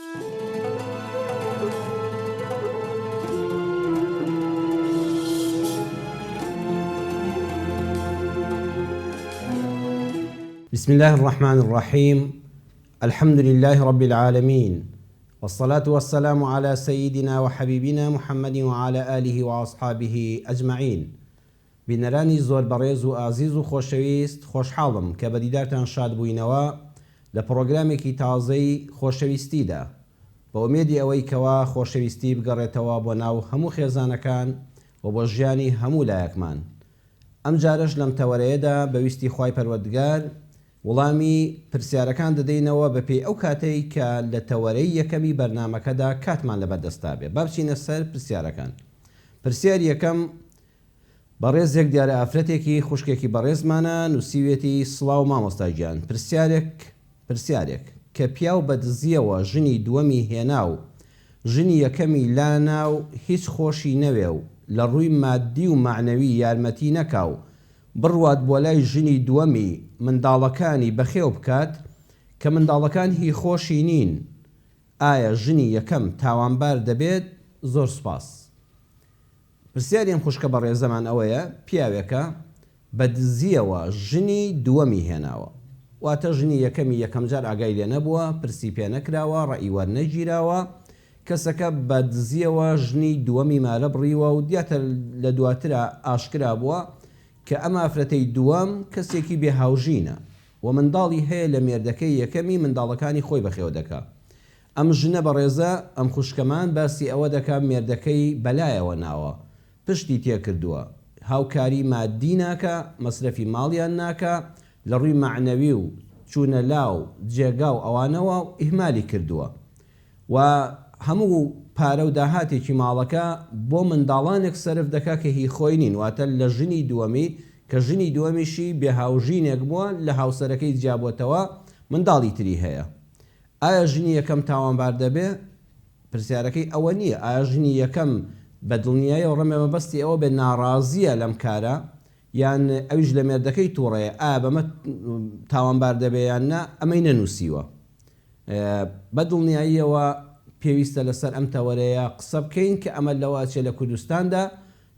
بسم الله الرحمن الرحيم. الحمد لله رب العالمين، والصلاة والسلام على سيدنا وحبيبنا محمد وعلى آله وأصحابه أجمعين. بنراني زۆر بەڕێز و ئازیز و خۆشەویست، خۆشحاڵم کە بە دیدارتان شاد بووینەوە لە پرۆگرامێکی تازەی خۆشەویستیدا، بە ئومێدی ئەوەی کەوا خۆشەویستی بگەڕێتەوە بۆ ناو هەموو خێزانەکان و بۆ ژیانی هەموو لایەکمان. ئەم جارش لەم تەوەرەیەدا بەویستی خوای پەروەردگار وەڵامی پرسیارەکان دەدەینەوە بەپێی ئەو کاتەی کە لە تەوەرەی یەکەمی بەرنامەکەدا کاتمان لەبەردەستا بێ. با بچینە سەر پرسیارەکان. پرسیار یەکەم بەڕێزێک دیارە ئافرەتێکی خوشکێکی بەڕێزمانە نووسیوێتی: سڵاو مامۆستای گیان، پرسیارێک کە پیاو بەدزیەوە ژنی دووەمی هێنا و ژنی یەکەمی لانا و هیچ خۆشی نەوێ و لە ڕووی مادی و معنەوی یارمەتی نەکاو بڕوات بۆ لای ژنی دووەمی منداڵەکانی بەخێو بکات کە منداڵەکان هی خۆشی نین، ئایا ژنی یەکەم تاوانبار دەبێت؟ زۆر سوپاس. پرسیاریم خوشکە بەڕێزەمان ئەوەیە: پیاوێکە بەدزیەوە ژنی دووەمی هێناوە، واتە ژنی یەکەمی یەکەم جار ئاگای لێ نەبووە، پرسی پێ نەکراوە، ڕەئی وەرنەگیراوە، کەسەکە بەدزیەوە ژنی دووەمی مارە بڕیوە و دیاتە لە دواترە ئاشکرا بووە کە ئەمە ئافرەتەی دووەم کەسێکی بێهاوژینە و منداڵی هەیە لە مێردەکەی یەکەمی منداڵەکانی خۆی بەخێو دەکا. ئەم ژنە بەڕێزە ئەم خوشکەمان باسی ئەوە دەکا مێردەکەی بەلایەوە ناوە، پشتی تێکردووە، هاوکاری مادی ناکە، مەسرەفی ماڵیان ناکە، لە ڕووی معنەوی و چوونە لاو جێگا و ئەوانەوە ئیهمالی کردووە و هەموو پارە و داهاتێکی ماڵەکە بۆ منداڵانێک سەرف دەکا کە هی خۆی نین، واتە لە ژنی دووەمی کە ژنی دووەمیشی بێهاوژینێک بووە لە هاوسەرەکەی جیابۆتەوە منداڵی تری هەیە. ئایا ژنی یەکەم تاوانبار دەبێ؟ پرسیارەکەی ئەوە نییە. ئایا ژنی یەکەم بە دڵنیایی و ڕەمێ مەبەستی ئەوە بێ ناڕازیە لەم کارە یان ئەویش لە مێردەکەی تووڕەیە، ئایا بەمە تاوانبار دەبێ یان نا؟ ئەمەی نەنووسیوە. بە دڵنیاییەوە پێویستە لەسەر ئەم تەوەرەیە قسە بکەین کە ئەمە لەواتێ لە کوردستاندا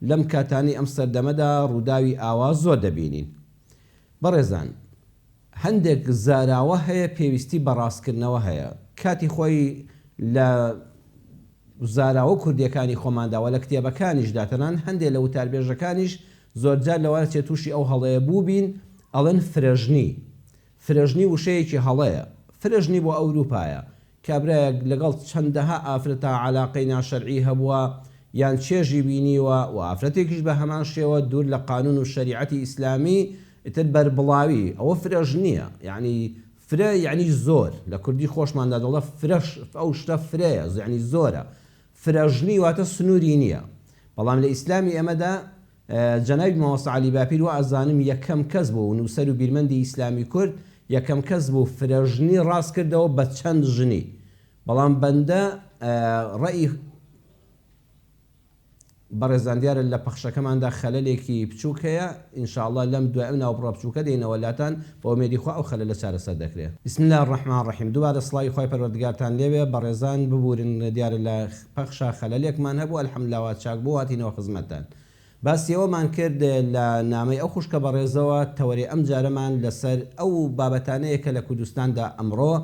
لەم کاتانی ئەم سەردەمەدا ڕووداوی ئاوا زۆر دەبینین. بەڕێزان، هەندێک زاراوە هەیە، پێویستی بەڕاستکردنەوە هەیە. کاتی خۆی لە زاراوە کوردیەکانی خۆمانداوە لە کتێبەکانیشدا، تەنان هەندێک لە وتاربێژەکانیش زۆرجار لەواتێ تووشی ئەو هەڵەیە بوو بین، ئەڵێن فرەژنی وشەیەکی هەڵەیە. فرەژنی بۆ ئەوروپایە، کابراەک لەگەڵ چەندەها ئافرەتە عەلاقەی ناشەرعی هەبووە یان چێژی بینیوە و ئافرەتێکیش بە هەمان شێوە دوور لە قانون و شەریعەتی ئیسلامی ئیتر بەربڵاوی. ئەوە فرەژ نییە، یعنی فرە یعنی زۆر. لە کوردی خۆشماندا دەڵێ فرەش، ئەو شتە فرەیە، یعنی زۆرە. فرەژنی واتە سنووری نییە. بەڵام لە ئیسلامی ئەمەدا جەنابی مامۆستا عەلی باپیر و ئازانم یەکەم کەس بوو، نووسەر و بیرمەندی ئیسلامی کورد یەکەم کەس بوو فرەژنی ڕاست کردەوە بە چەند ژنی. بەڵام بەندە ڕەئی بەڕێزان دیارە لە پەخشەکەماندا خەلەلێکی بچووک هەیە، ئینشاءڵڵا لەم دوای ئەم ناوەڕە بچووکە دێنەوە لاتان بە ئومێدی خوا ئەو خەلەلە چارەسەر دەکرێت. بسم الله الرحمن الرحیم. دووبارە سڵاوی خوای پەروەردگارتان لێوێ. بەڕێزان ببورن، دیارە لە پەخشە خەلەلێکمان هەبوو، ئەلحەمدولیلا چاک بوو، هاتینەوە خزمەتتان. باسی ئەوەمان کرد لە نامەی ئەو خوشکە بەڕێزەوە تەوەری ئەم جارەمان لەسەر ئەو بابەتانەیە کە لە کوردستاندا ئەمڕۆ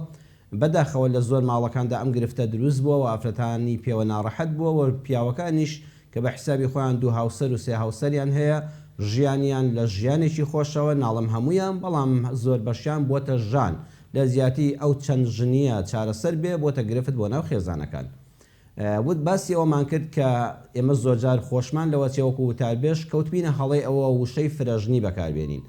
بەداخەوە لە زۆر ماڵەکاندا ئەم گرفتە دروست بووە و ئافرەتانی پێوە ناڕەحەت بووە و پیاوەکانیش کە بە حسابی خۆیان دوو هاوسەر و سێ هاوسەریان هەیە، ژیانیان لە ژیانێکی خۆشەوە، ناڵم هەمویان، بەڵام زۆر بەشیان بۆتە ژان لە زیاتی ئەو چەند ژنیە چارەسەر بێ بۆتە گرفت بۆ ناو خێزانەکان. وت باسی ئەومان کرد کە ئێمە زۆرجار خۆشمان لەوە چێوەکو وتاربێژ کەوتبینە هەڵەی ئەوە وشەی فرەژنی بەکاربێنین.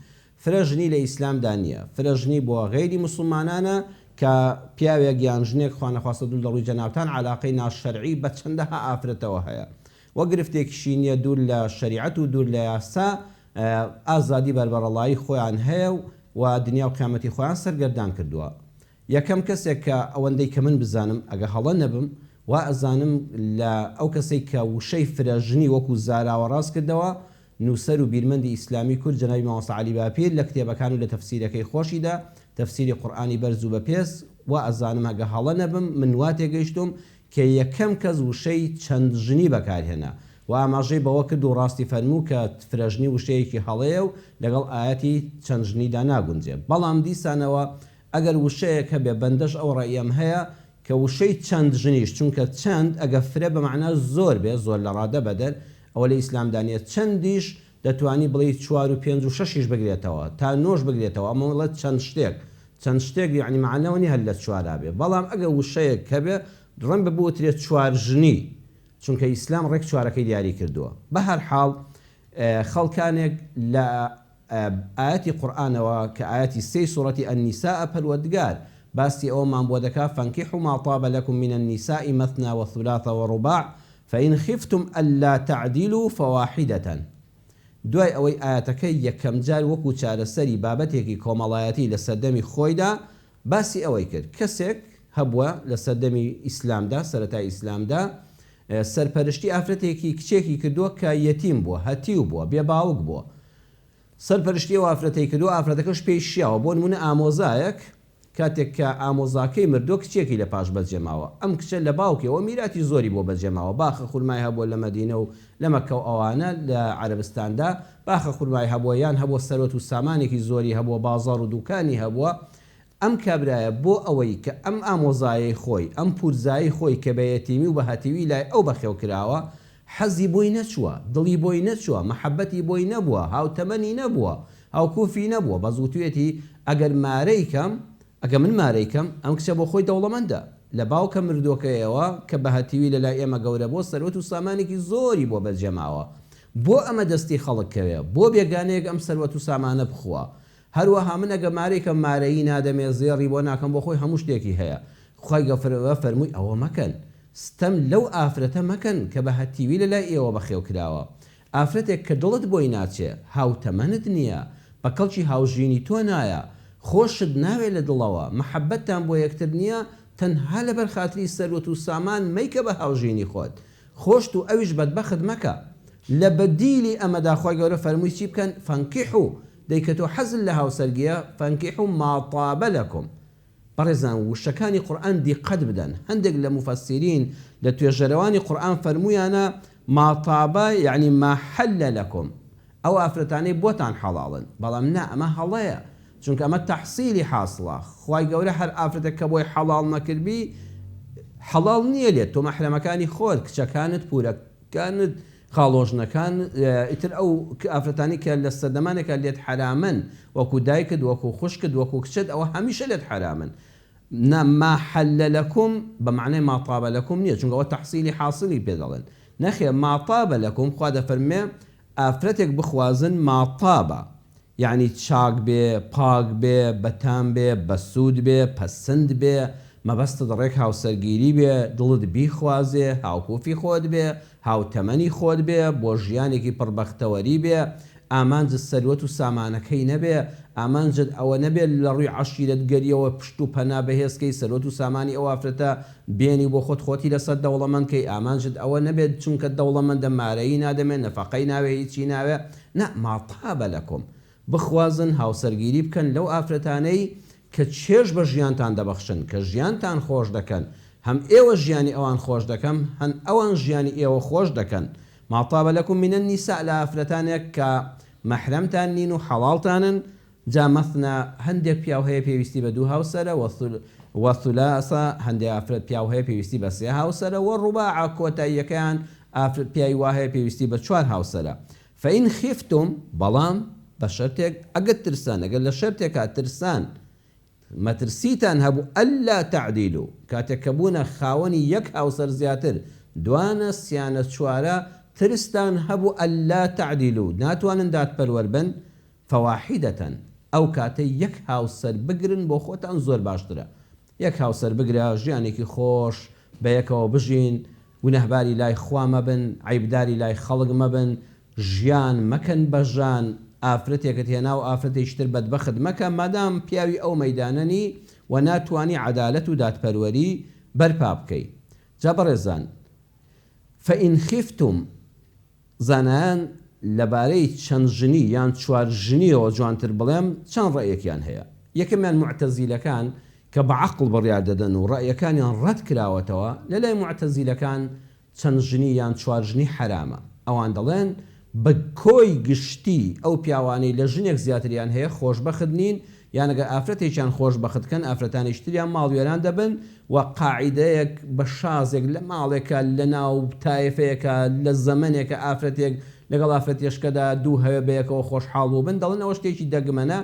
فرەژنی لە ئیسلامدا نییە. فرەژنی بۆ غەیری موسڵمانانە کە پیاوێک یان ژنێک خوا نەخواستە دوور لە ڕووی جەنابتان عەلاقەی ناشەرعی بە چەندەها ئافرەتەوە هەیە و گرفتێکیشی نییە دوور لە شەریعەت و دوور لە یاسا، ئازادی بەربەرەڵایی خۆیان هەیە و دنیا و قیامەتی خۆیان سەرگەردان کردووە. یەکەم کەسێک کە ئەوەندەی کە من بزانم ئەگە هەڵە نەبم و ئەزانم لە ئەو کەسێک کە وشەی فرەژنی وەکو زاراوە ڕاست کردەوە، نووسەر و بیرمەندی ئیسلامی کورد جەنابی مامۆستا عەلی باپیر لە کتێبەکان و لە تەفسیرەکەی خۆشیدا، تەفسیری قورئانی بەرز و بەپێس وا ئەزانم هەگە هەڵە نەبم من وا تێگەیشتم کە یەکەم کەس وشەی چەند ژنی بەکارهێنا و ئاماژەی بەوە کرد و ڕاستی فەرموو کە فرەژنی وشەیەکی هەڵەیە و لەگەڵ ئاەتی چەند ژنیدا ناگونجێ. بەڵام دیسانەوە ئەگەر وشەیەک هەبێ بەندەش ئەو ڕێیم هەیە کە وشەی چەند ژنیش چونکە چەند ئەگە فرە بە معنە زۆر بێ زۆر لە ڕادە بەدەر ئەوە لە ئیسلامدانێت چەندیش دەتوانی بڵێ 4 و 5 و 6 بگرێتەوە تا 9 بگرێتەوە ئەمە وڵەت چەند شتێک یعنی معنەوەنی هەر لە 4 بێ. بەڵام ئەگە وشەیەک کە بێ ڕەن ببووترێت 4 ژنی چونکە ئیسلام ڕێک 4ەکەی دیاری کردووە. بە هەر حاڵ خەڵکانێک لە ئاەتی قورئانەوە کە ئاەتی 3 سوورەتی النیساء پەروەردگار باسی ئەومان بۆ دەکا فانكحوا ما طاب لكم من النساء مثنى وثلاث ورباع فإن خفتم ألا تعدلوا فواحدة. دوای ئەوەی ئاەتەکەی یەکەم جار وەکو چارەسەری بابەتێکی کۆمەڵایەتی لە سەردەمی خۆیدا باسی ئەوەی کرد کەسێک هەبووە لە سەردەمی ئیسلامدا سەرەتای ئیسلامدا سەرپەرشتی ئافرەتێکی کچێکی کردووە کە یەتیم بووە هەتیو بووە بێباوک بووە سەرپەرشتی ئەو ئافرەتەی کردووە ئافرەتەکەش پێی شیاوە بۆ نمونە ئامۆزایەک کاتێک کە ئامۆزاکەی مردووە کچێکی لە پاش بەجێماوە ئەم کچە لە باوکەوە میراتی زۆری بۆ بەجێماوە باخە خورمای هەبووە لە مەدینە و لە مەکە و ئەوانە لە عەرەبستاندا باخە خورمای هەبووە یان هەبووە سەرۆت و سامانێکی زۆری هەبووە بازاڕ و دوکانی هەبووە ئەم کابرایە بۆ ئەوەی کە ئەم ئامۆزایەی خۆی ئەم پورزایی خۆی کە بە یەتیمی و بە هەتیوی لای ئەو بەخێو کراوە حەزی بۆی نەچووە دڵی بۆی نەچووە مەحەبەتی بۆی نەبووە هاوتەمەنی نەبووە هاوکوفی نەبووە بە زووتوێتی ئەگەر مارەیکەم ئەگە من مارەیکەم ئەم کچە بۆ خۆی دەوڵەمەندە لە باوکە مردووەکەیەوە کە بە هەتیوی لە لای ئێمە گەورە بۆ سەرۆت و سامانێکی زۆری بۆ بەرجەماوە بۆ ئەمە دەستی خەڵکەوێ بۆ بێگانەیەک ئەم سەرۆت و سامانە بخووە هەروەها من ئەگە مارێکە مارەیی نادەمێ زێڕی بۆ ناکەم بۆ خۆی هەموو شتێکی هەیە خوای گەورە فەرمووی ئەوە مەکەن ستەم لەو ئافرەتە مەکەن کە بە هەتیوی لە لای ئێوە بەخێو کراوە ئافرەتێک کە دڵت بۆی ناچێ هاوتەمەنت نییە بە کەڵکی هاوژینی تۆ نایە خۆشت ناوێت لە دڵەوە محەبەتتان بۆ یەکتر نییە تەنها لەبەر خاتری سەرۆت و سامان مەیکە بە هاوژینی خۆت خۆشت و ئەویش بەدبەخت مەکە لە بەدیلی ئەمەدا خوای گەورە فەرمووی چی بکەن فانكحوا دەیکە تۆ حەزل لە هاوسەرگیە فانكحوا ما طاب لكم. بەڕێزان وشەکانی قورئان دیقەت بدەن هەندێک لە مفەسیرین لە توێژەرەوانی قورئان فەرموویانە ما طاب یعنی ما حل لكم ئەو ئافرەتانەی بۆتان حەڵاڵن بەڵام نا ئەمە هەڵەیە چونکە ئەمە تەحسیلی حاصڵە خوای گەورە هەر ئافرەتێک کە بۆی حەڵاڵ نەکردبی حەڵاڵ نییە لێت تۆ مەحرەمەکانی خۆت کچەکانت پورەکانت خاڵۆژنەکان ئیتر ئەو ئافرەتانی کە لە سەردەمانێکە لێت حرامن وەکو دایکت وەکو خوشکت وەکو کچت ئەوە هەمیشە لێت حرامن ما حل لكم بمعنى ما طاب لكم نییە چونکە ئەوە تەحسیلی حاصلی پێ دەڵێن نەخێ ما طاب لكم خوا دەفەرمێ ئافرەتێک بخوازن ما طابە یعنی چاک بێ پاک بێ بەتام بێ بەسوود بێ پەسەند بێ مەبەستت ڕێک هاوسەرگیری بێ دڵت بیخوازێ هاوکوفی خۆت بێ هاوتەمەنی خۆت بێ بۆ ژیانێکی پڕبەختەوەری بێ ئامانجت سەروەت و سامانەکەی نەبێ ئامانجت ئەوە نەبێت لە ڕووی عەشیرەت گەریەوە پشت و پەنا بەهێزکەی سەروەت و سامانی ئەو ئافرەتە بێنی بۆ خۆتی لەسەر دەوڵەمەندکەی ئامانجت ئەوە نەبێت چونکە دەوڵەمەندە مارەیی نادەمێت نەفەقەی ناوێ هیچی ناوێ نە ما طاب لەکم بخوازن هاوسەرگیری بکەن لەو ئافرەتانەی کە چێژ بە ژیانتان دەبەخشن کە ژیانتان خۆش دەکەن هەم ئێوە ژیانی ئەوان خۆش دەکەم هەن ئەوان ژیانی ئێوە خۆش دەکەن ما طاب لكم من النساء لە ئافرەتانێک کە مەحرەمتان نین و حەڵاڵتانن جا مەثنە هەندێک پیاو هەیە پێویستی بە 2 هاوسەرە وەثولاسە هەندێک ئافرەت پیاو هەیە پێویستی بە 3 هاوسەرە وەڕوباع کۆتاییەکەیان ئافرەت پیاوی وا هەیە پێویستی بە 4 هاوسەرە فإن خفتم بەڵام بە شەرتێک ئەگەر ترسان ئەگەر لە شەرتێکا ترسان مەترسیتان هەبوو ئەللا تعدیلوا کاتێک کە بوونە خاوەنی یەک هاوسەر زیاتر دوانە سیانە چوارە ترستان هەبوو ئەللا تعدیلوا ناتوانن دادپەروەر بن فەواحیدەتەن ئەو کاتە یەک هاوسەر بگرن بۆ خۆتان زۆر باشترە یەک هاوسەر بگرە ژیانێکی خۆش بە یەکەوە بژین گونەهباری لای خوا مەبن عیبداری لای خەڵک مەبن ژیان مەکەن بە ژان ئافرەتێکت هێنا و ئافرەتێکتر بەدبەخت مەکە مادام پیاوی ئەو مەیدانەنی و ناتوانی عەدالەت و دادپەروەری بەرپا بکەی جا بەڕێزان فإن خفتم زانایان لەبارەی چەند ژنی یان 4 ژنیەوە جوانتر بڵێم چەند ڕێیەکیان هەیە یەکەمیان معتەزیلەکان کە بە عەقڵ بڕیار دەدەن و ڕەیەکانیان ڕەت کراوەتەوە لە لای موعتەزیلەکان چەند ژنی یان چوار ژنی حرامە. ئەوان دەڵێن بە کۆی گشتی ئەو پیاوانەی لە ژنێک زیاتریان هەیە خۆشبەخت نین، یان ئەگەر ئافرەتێکیان خۆشبەختکەن ئافرەتانێکی تریان ماڵوێران دەبن و قاعیدەیەک بە شازێک لە ماڵێکە لە ناو تایفەیەکە لە زەمنێکە ئافرەتێک لەگەڵ ئافرەتێشکەدا دوو هەوێ بەیەکەوە خۆشحاڵ بوو بن، دەڵێن ئەوە شتێکی دەگمەنە،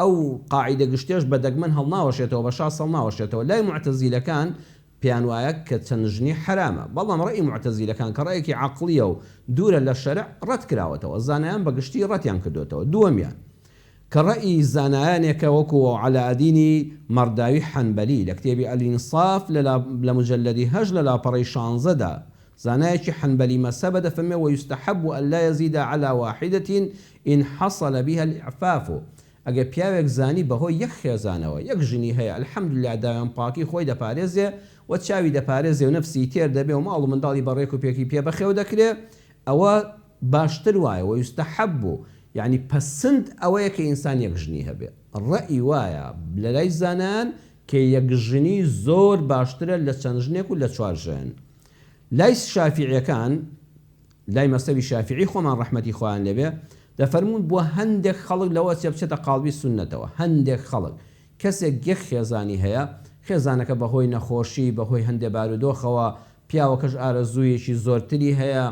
ئەو قاعیدە گشتێش بە دەگمەن هەڵناوەشێتەوە بە شاس هەڵناوەشێتەوە. لای موعتەزیلەکان پێیان وایە کە چەند ژنی حرامە، بەڵام ڕێی موعتەزیلەکان کە ڕێیەکی عەقڵیە و دوورە لە شەرع ڕەت کراوەتەوە، زانایان بەگشتی ڕەتیان کردوێتەوە. دووەمیان کە ڕەئی زانایانێکە وەکو عەلاءەدینی مەرداوی حەنبەلی لە کتێبی ئەلئینصاف لە مجەلەدی 8 لە لاپەڕەی 16دا زانایەکی حەنبەلی مەسەبە دەفەرمێ ويستحب أن لا يزيد على واحدة إن حصل بها الإعفاف. ئەگە پیاوێک زانی بەهۆی یەک خێزانەوە یەک ژنی هەیە الحەمدولله داوام پاکی خۆی دەپارێزێ و چاوی دەپارێزێ و نەفسی تێر دەبێ و ماڵ و منداڵی بەڕێک و پێکی پێ بەخێو دەکرێ، ئەوە باشتر وایە ويستحب، یعنی پەسند ئەوەیە کە ئینسان یەک ژنی هەبێ. ڕەئی وایە لە لای زانان کە یەک ژنی زۆر باشترە لە چەند ژنێک و لە چوار ژن. لای شافعیەکان لای مەسەبی شافعی خۆمان ڕەحمەتی خۆیان لێبێ دەفەرمون بۆ هەندێک خەڵک لەوە بچێتە قاڵبی سونەتەوە. هەندێک خەڵک کەسێک یەک خێزانی هەیە، خێزانەکە بەهۆی نەخۆشی بەهۆی هەندێک بارودۆخەوە پیاوەکەش ئارەزوویەکی زۆرتری هەیە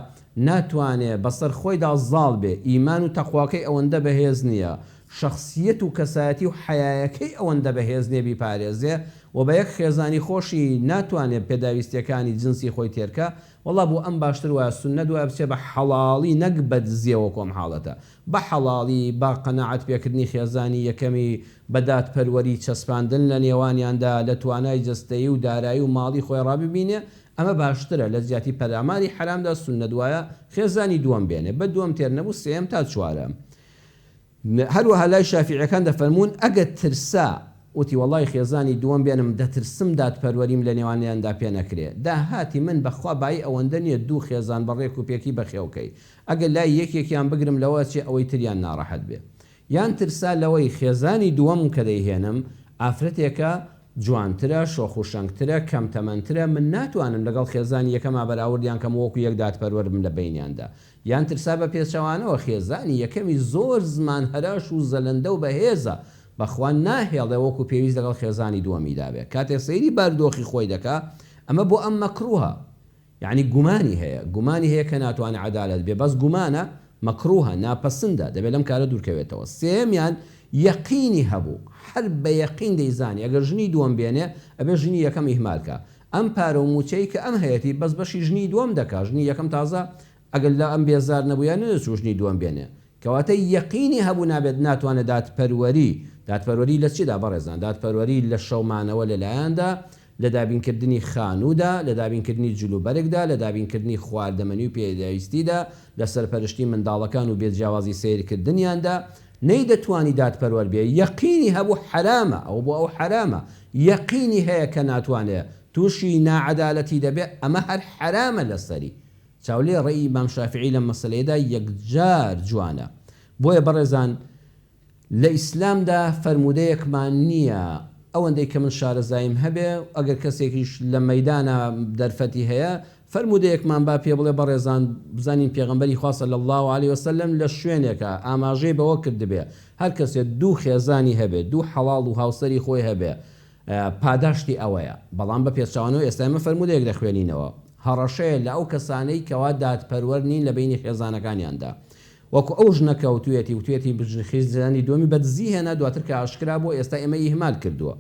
ناتوانێت بەسەر خۆیدا زاڵ بێ، ئیمان و تەقواکەی ئەوەندە بەهێز نییە، شخصیت و کەسایەتی و حیایەکەی ئەوەندە بەهێز نییە بیپارێزێ و بە یەک خێزانی خۆشی ناتوانێت پێداویستیەکانی جنسی خۆی تێرکە، وەڵا بۆ ئەم باشتر وایە سونەت وایە بچێ بە حەڵاڵی نەک بە دزیەوە کۆم حاڵەتە، بە حەڵاڵی با قەناعەت پێکردنی خێزانی یەکەمی بەدات پەروەری چەسپاندن لە نێوانیاندا لە توانای جەستەیی و دارایی و ماڵی خۆی ڕاببینێ، ئەمە باشترە لە زیاتی پەلاماری حرامدا سونەت وایە خێزانی دووەم بێنێ، بە دووەم تێر نەبوو سێم تا چوارەم. هەروەها لای شافعیەکان دەفەرمون ئەگە ترسا وتی وەڵای خێزانی دووەم بێنم دەترسم دادپەروەریم لە نێوانیاندا پێ نەکرێ، داهاتی من بەخوا بای ئەوەندە نیە دوو خێزان بەڕێک و پێکی بەخێوکەی، ئەگەر لای یەکێکیان بگرم لەوە چێ ئەوەی تریان ناڕەحەت بێ، یان ترسا لەوەی خێزانی دووەم کە دەیهێنم ئافرەتێکە جوانترە شۆخوشەنگترە کەم تەمەنترە، من ناتوانم لەگەڵ خێزانی یەکەما بەراوردیان کەم وەکو یەک دادپەروەرم لە بینیاندا، یان ترسا بە پێچەوانەوە خێزانی یەکەمی زۆر زمان هەراش و زەلەندە و بەهێزە بەخوا ناهێڵێ وەکو پێویست لەگەڵ خێزانی دووەمیدا بێ، کاتێک سەیری بارودۆخی خۆی دەکا ئەمە بۆ ئەم مەکروهە، یعنی گومانی هەیە کە ناتوانێت عەدالەت بێ، بەس گومانە مەکروهە ناپەسندە دەبێت لەم کارە دوورکەوێتەوە. سێمیان یەقینی هەبوو، هەر بە یەقین دەیزانی ئەگەر ژنی دووەم بێنێ ئەبێ ژنی یەکەم ئیهمالکە، ئەم پارە و موچەی کە ئەم هەیەی بەس بەشی ژنی دووەم دەکا، ژنی یەکەم تازە ئەگەر لە ئەم بێزار نەبوویان نەچوو ژنی دووەم بێنێ، کەواتە یەقینی هەبوو نابێت ناتوانێت دادپەروەری لە چیدا بەڕێزان؟ دادپەروەری لە شەومانەوە لەلایەندا، لە دابینکردنی خانوودا، لە دابینکردنی جلوبەرێکدا، لە دابینکردنی خواردەمەنی و پێداویستیدا، لە سەرپەرشتی منداڵەکان و بێجیاوازی سیرکردنیاندا نەیدەتوانی دادپەروەر بێ، یەقینی هەبوو حرامە، ئەو بۆ ئەو حرامە، یەقینی هەیە کە ناتوانێت تووشی ناعەدالەتی دەبێت، ئەمە هەر حرامە لەسەری. چاولێ ڕێی ئیمام شافعی لە مەسەلەیەدا یەکجار جوانە. بۆیە بەڕێزان لە ئیسلامدا فەرمودەیەکمان نییە ئەوەندەی کە من شارەزایم هەبێ ئەگەر کەسێکیش لە مەیدانە دەرفەتی هەیە فەرمودەیەکمان با پێ بڵێ بەڕێزان بزانین پێغەمبەری خوا صلی الله علیه وسلم لە شوێنێکە ئاماژەی بەوە کردبێ هەر کەسێک دوو خێزانی هەبێ، دوو حەڵاڵ و هاوسەری خۆی هەبێ، پاداشتی ئەوەیە، بەڵام بە پێچەوانەوە ئێستا ئێمە فەرمودەیەک دەخوێنینەوە هەڕەشەیە لە ئەو کەسانەی کەوا دادپەروەر نین لە بینی خێزانەکانیاندا، وەکو ئەو ژنەکە وتوێتی خێزانی دووەمی بەدزی هێنا دواتر کە ئاشکرا بۆ ئێستا ئێمە ئیهمال کردووە.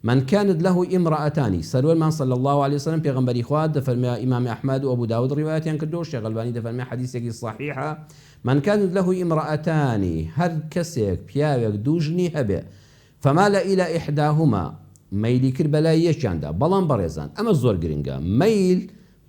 من كانت له امرأتان سروان صلى الله عليه وسلم پیغمبری خوا دفرمي امام احمد و ابو داود روايات كردو شيخ الباني دفرمي حديث صحيحه من كانت له امرأتان هر كسيك بياوك دوجني هبه فمال الى احداهما ميلي كربلا يشاندا بلان بريزان اما زور گرنگا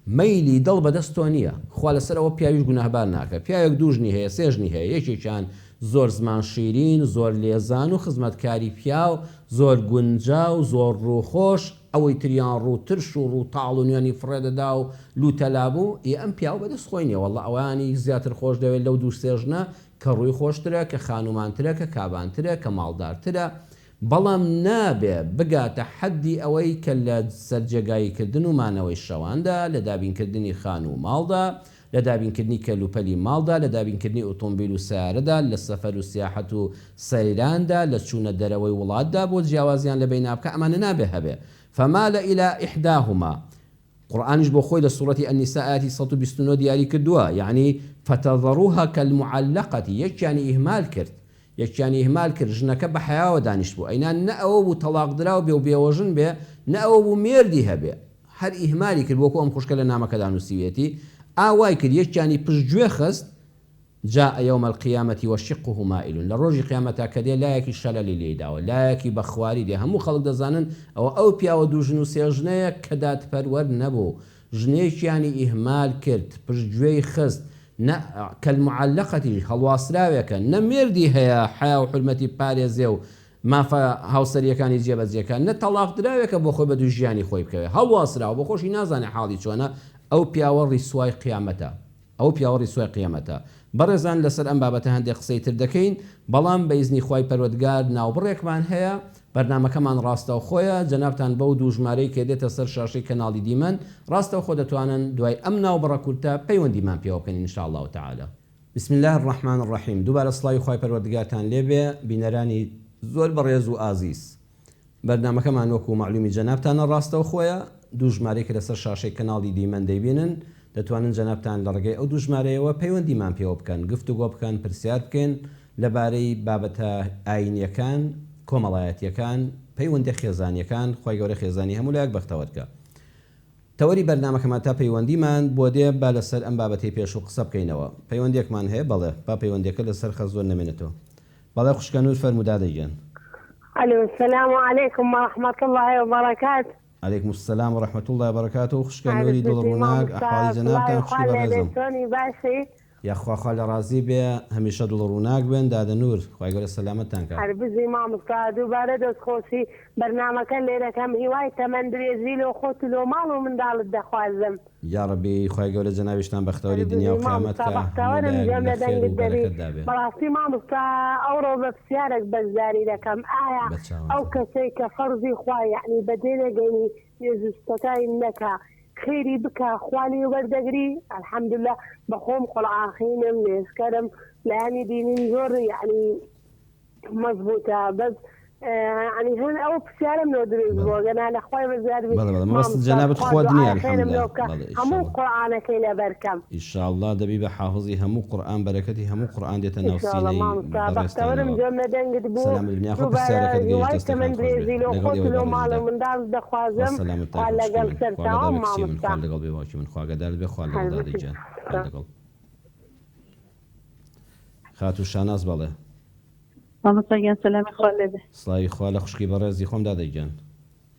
ميلي دڵ بەدەستۆ نییە، خوا لەسەرەوە پیاویش گوناهبار ناکە، پیاوێک دوژنی هەیە سێژنی هەیە، یەکێکیان زۆر زمان شیرین، زۆر لێزان و خزمەتکاری پیاو، زۆر گونجاو، زۆر ڕووخۆش، ئەوەی تریان ڕوو ترش و ڕوو تاڵ و نوێنی فڕێدەدا و لوتەلابوو، ئەم پیاو بەدەست خۆی نییە، وەڵڵا ئەوانی زیاتر خۆش دەوێت لەو دوو سێژنە کە ڕووی خۆشترە، کە خانومانترە، کە کابانترە، کە ماڵدارترە. بەڵام نابێ بگاتە حەدی ئەوەی کە لە سەرجێگاییکردن و مانەوەی شەواندا، لە دابینکردنی خان و ماڵدا، لە دابینکردنی کەلوپەلی ماڵدا، لە دابینکردنی ئۆتۆمبیل و سیارەدا، لە سەفەر و سیاحەت و سەیراندا، لە چوونە دەرەوەی وڵاتدا بۆ جیاوازیان لە بین نابکە، ئەمانە نابێ هەبێ. فمال إلى إحداهما قرآنش بۆ خۆی لە سوورەتی ئەنیسا ئاەتی 129 دیاری کردووە، یعنی فتەذەڕوها کەالمعەلەقەتی، یەکیانی ئیهمال کرد، یەکیانی ئیهمال کرد، ژنەکە بە حیاوە دانیشت بوو، ئەینان نە ئەوە بوو تەلاق دراو بێ و بێوەژن بێ، نە ئەوە بوو مێردی هەبێ، هەر ئیهمالی کرد، وەکو ئەم خوشکە لە نامەکەدا نووسیوێتی، ئاوای کرد یەکیانی پشتگوێ خست، جاء يوم القيامة وشقه مائل لروجي قيامتا كدي لا يكي شلل ليداوە لا يكي بخواري دي همو خلق دەزانن ئەو پیاوە دوو ژن و سێ ژنەیە کە دادپەروەر نەبوو، ژنێکیانی ئیهمال کرد، پشتگوێی خست، کەالمعەلەقەتی هەڵواسراوێکە، نە مێردی هەیە حیا و حرمەتی پارێزێ و مافە هاوسەریەکانی جێبەجێکە، نە تەلاق دراوێکە بۆ خۆی بە دوو ژیانی خۆی بکەوێت، هەڵواسراوە بۆ خۆشی نازانێ حاڵی چۆنە، ئەو پیاوە ڕیسوای قیامەتە، ئەو پیاوە ڕیسوای قیامەتە. بەڕێزان لەسەر ئەم بابەتە هەندێک قسەی تر دەکەین، بەڵام بە ئیزنی خوای پەروەردگار ناوبڕێکمان هەیە، بەرنامەکەمان ڕاستەو خۆیە، جەنابتان بەو دوو ژمارەی کە دێتە سەر شاشەی کەناڵی دیمەن ڕاستەو خۆ دەتوانن دوای ئەم ناوبڕە کورتە پەیوەندیمان پێوە بکەین ئینشاء الله تعالى. بسم الله الرحمن الرحیم. دووبارە سڵاوی خوای پەروەردگارتان لێبێ، بینەرانی زۆر بەڕێز و ئازیز. بەرنامەکەمان وەکو معلومی جەنابتانە ڕاستەو خۆیە، دوو ژمارەی کە لەسەر شاشەی کەناڵی دیمەن دەیبینن، دەتوانن جەنابتان لە ڕێگەی ئەو دوو ژمارەیەوە پەیوەندیمان پێوە بکەن، گفتوگۆ بکەن، پرسیار بکەن لەبارەی بابەتە ئاینیەکان، کۆمەڵایەتیەکان، پەیوەندی خێزانیەکان، خوای گەورە خێزانی هەموو لایەک بەختەوەرکە. تەوەری بەرنامەکەمان تا پەیوەندیمان بۆ دێ با لەسەر ئەم بابەتی پێش و قسە بکەینەوە. پەیوەندێکمان هەیە؟ بەڵێ، با پەیوەندەکە لەسەر خە زۆر نەمێنێتەوە. بەڵێ خوشکە نور فەرموودا دەیگەن. الو السلام عليكم ورحمة الله وبركاته. عليكم السلام ورحمة الله وبركاته. خوشکە نوری دڵ ڕووناک، ئەحواڵی جەنابتان خوشی بەڕێزم. یاخوا خوا لە ڕازی بێ، هەمیشە دڵ ڕووناک بێن، دادە نور، خوای گەورە سەلامەتتان کات. هەربزی مامۆستا دووبارە دەستخۆشی بەرنامەکە لێرەکەم، هیوای تەمەند درێژی لۆ خۆت لۆ ماڵ و منداڵت دەخوازم. یا ڕەبی خوای گەورە جەناویشتان بەختەوەری دنیا و قیامەت کە بەڕاستی مامۆستا ئەوڕۆ بە پرسیارێک بەشداری دەکەم، ئایا ئەو کەسەی کە فەرزی خوا یعنی بەدێنەگەنی نێزوستەکانی نەکا خێری بکە خوانی وەردەگری، الحەمدولله بەخۆم قوڵعاخینم نێزکەرم لایانی دینیم زۆر یعنی مەزبوطە، بەس يعني هون أو بسيارم لو دريز بوجنا لخوي بزيادة. مست جنابت خود نيا الحمد لله. همو قرآن كيلا بركم. إن شاء الله دبي بحافظي همو قرآن بركتي همو قرآن ديت نوصيني. بختورم جملة دنقد بو. سلام الدنيا خو بسيارة كديش تستفيد. من دريزي لو خود لو مال من دار دخوازم. على قلب سرتاو ما مست. على قلبي واقي من خواجة دار بخوال دار رجال. خاتو شاناز بالله. مامۆستاگیان سەلامی خوا لێبێ. سڵاوی خوا لە خوشکی بەڕێزی خۆم دادەیگیان.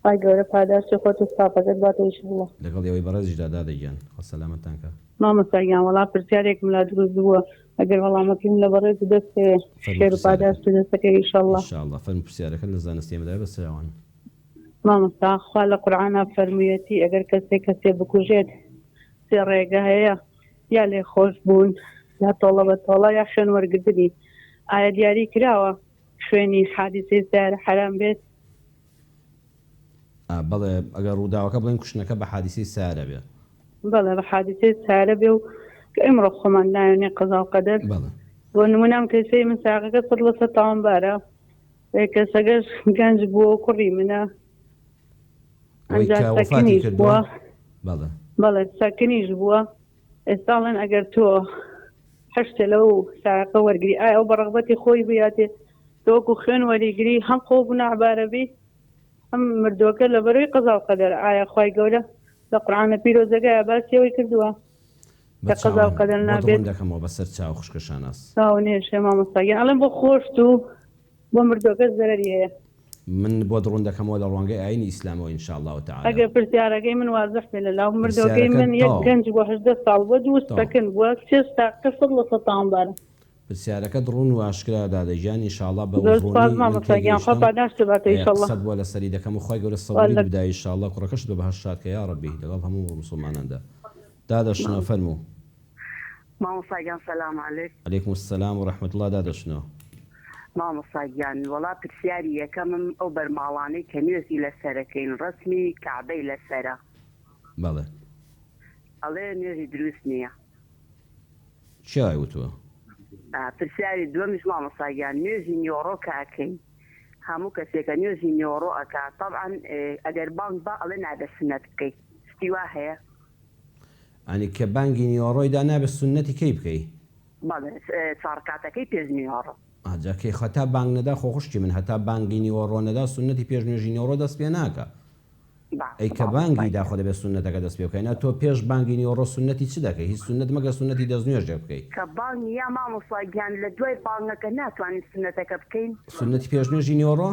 خوای گەورە پاداشتی خۆت و ساپەکەت باتە ئینشاءالله. لەگەڵ ئەوەی بەڕێزیشدا دادەیگیان. خوا سەلامەتتان کات. مامۆستاگیان وەڵام پرسیارێکم لا دروست بووە، ئەگەر وەڵامەکەیم لە بەڕێز دەست پێوێ خێر و پاداشت و دەستەکەی ئینشاءالله. ئینشاءالله. فەرموو پرسیارەکە لە زانستی ئێمەدا بەسەریاوان. مامۆستا خوا لە قورئانە فەرموویەتی ئەگەر کەسێ بکوژێت سێ ڕێگە هەیە، یا لێخۆش بوون، یا تۆڵە بە تۆڵە، یا شوێن وەرگرتنی. ئایا دیاری کراوە شوێنی حادیثەی سیارە حرام بێت؟ بەڵێ ئەگەر ڕووداوەکە بڵێن کوشتنەکە بە حادیثەی سیارە بێ. بەڵێ بە حادیثەی سیارە بێ و کە ئێمڕۆ خۆمان نایەنێ قەزا و قەدەر. بۆ نمونەم کەسەی من ساقەکە 100% تاوانبارە، کەسەکەش گەنج بووە و کوڕی منە، ئەنجام سەکنیش بووە. بەڵێ سەکنیش بووە. ئێستاڵێن ئەگەر تۆ هەشتە لەو ساقە وەرگری، ئایا ئەو بەڕغبەتی خۆی بێتێ تۆکو خوێن وەریگری هەم خۆ بنەعبارەبی هەم مردووەکە لە بەروی قەزا و قەدەر. ئایا خوای گەورە لە قورئانە پیرۆزەکەی باسیەوەی کردووە کە قەزا و قەدەر نابێت؟ دەکەمەوە بەسەر چاو خوشکە شاناس. چاونێشێ مامۆستاگیان ئەڵێن بۆ خۆشت و بۆ مردووەکە زەرەری هەیە. من بۆ دڕوون دەکەمەوە لە ڕوانگەی ئاینی ئیسلامەوە ئینشاءالله تعالی. ئەگەر پرسیارەکەی من وازح بێ لەلاو مردووەکەی من یەک گەنج بۆ 18 ساڵ بووە، دوو سەکن بووە، 6 ساقە 100% تاوانبارە. پرسیارەکە دڕوون و ئاشکرا دادەیجان ئینشاءالله بە ڕوونی مامۆستاگیان خوا پاداشت باتە ئینشاءالله. قسەت بۆ لەسەری دەکەم و خوای گەورە سەبوری بدای ئینشاءالله کوڕەکەشت بە بەهەشت شاد کە یا ڕەبی لەگەڵ هەموو موسڵماناندا. دادەشنەوە فەرموو. مامۆستاگیان سەلام عەلەیکم. عەلەیکم السەلام و ڕەحمەتوڵڵا. دادەشنەوە. مامۆستاگیان وەڵا پرسیاری یەکەمم ئەو بەرماڵانەی کە نوێزی لەسەرەکەین ڕسمی کعبەی لەسەرە بەڵێ ئەڵێ نوێژی دروست نییە. چی وتووە؟ پرسیاری دووەمیش مامۆستاگیان نوێژی نیۆڕۆ کە ئەەکەین هەموو کەسێکە نوێژی نیۆڕۆ ئەکا طبعاً ئەگەر بانگ با ئەڵێ نابێ سنەت بکەیت ستیوا هەیە ئەنی کە بانگی نیۆڕۆیدا نابێت سنەتی کەی بکەی؟ بەڵێ چارکاتەکەی پێش نیۆڕۆ ئاجاکەی خەتا بانگ نەدا خۆخشتی من هەتا بانگی نیۆڕۆ نەدا سنەتی پێش نوێژی نیۆڕۆ دەست پێ ناکە. ئەی کە بانگی داخۆ دەبێت سنەتەکە دەست پێ بکەینە تۆ پێش بانگی نیۆڕۆ سنەتی چ دەکەی؟ هیچ سنەت مەگە سنەتی دەستنوێژە بکەیت. کە بانگ یا مامۆستاگیان لە دوای بانگەکە ناتوانین سنەتەکە بکەین سنەتی پێش نوێژی نیۆڕۆ؟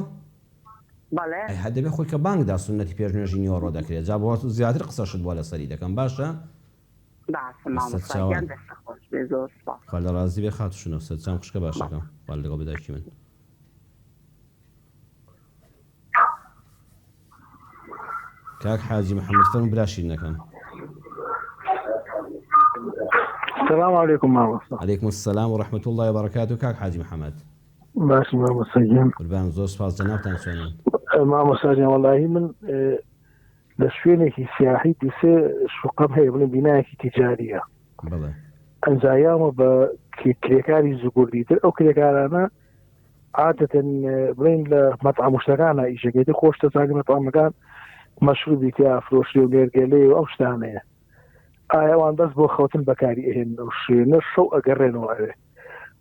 بەڵێ هە دەبێت خۆی کە بانگدا سنەتی پێش نوێژی نیۆڕۆ دەکرێت جا بۆ زیاتر قسەشت بۆ لەسەری دەکەم باشە؟ خوا لە ڕازی بێ خاتوشنەوە سەرچام خوشکە باشەکەم خوا لەگەڵ بدایکی من. کاک حاجی محەممەد فەرموو براشینەکەم. السلام عليكم مامۆستا. عليكم السلام ورحمة الله وبركاته. کاک حاجی محەممەد باش مامۆستاگیان قوربان زۆر سپاس جەنابتان چۆنن؟ مامۆستاگیان وەڵاهی من لە شوێنێکی سیاحی دوسێ شوقەم هەیە بڵێن بینایەکی تیجاریە بڵێ ئەنجایامە بە کرێکاری زگوردیتر ئەو کرێکارانە عادەتەن بڵێن لە مەطعەموشتەکانە ئیشەکەیتر خۆش دەزانی مەطعەمەکان مەشروبی تیا فرۆشی و لێرگێلەی و ئەو شتانەیە ئایا ئەوان بەس بۆ خەوتن بەکاری ئەهێن ئەو شوێنە شەو ئەگەڕێنەوە ئەوێ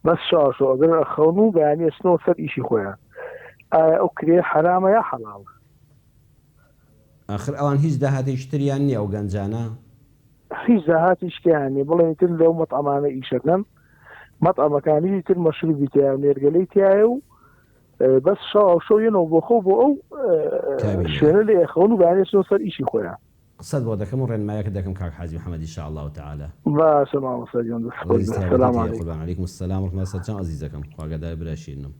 بەس شاشۆ ئەگەر ئەخەون و بەیانی ئەچنەوە سەر ئیشی خۆیان ئایا ئەو کرێ حرامە یا حەڵاڵە؟ آخر ئەوان هیچ داهاتێکی تریان نییە ئەو گەنجانە؟ هیچ داهاتیشکیان نیە بڵێن تر لەو مەطعەمانە ئیشەکەن مەطعەمەکانی تر مەشروبی تیا و لێرگەلەی تایە و بەس شەوێنەوە بۆ خۆ بۆ ئەو شوێنە لێ ئەخەون و بەیانی ئەچنەوە سەر ئیشی خۆیان. قسەت بۆ دەکەم و ڕێنمایەکە دەکەم کاک حاجی محەممەد ئینشاء الله تعالى. باشە مامۆستاگیان سلام علیکم. علیکم السلام و ڕحمەت سەرچەم عەزیزەکەم خواگەدای براشینم.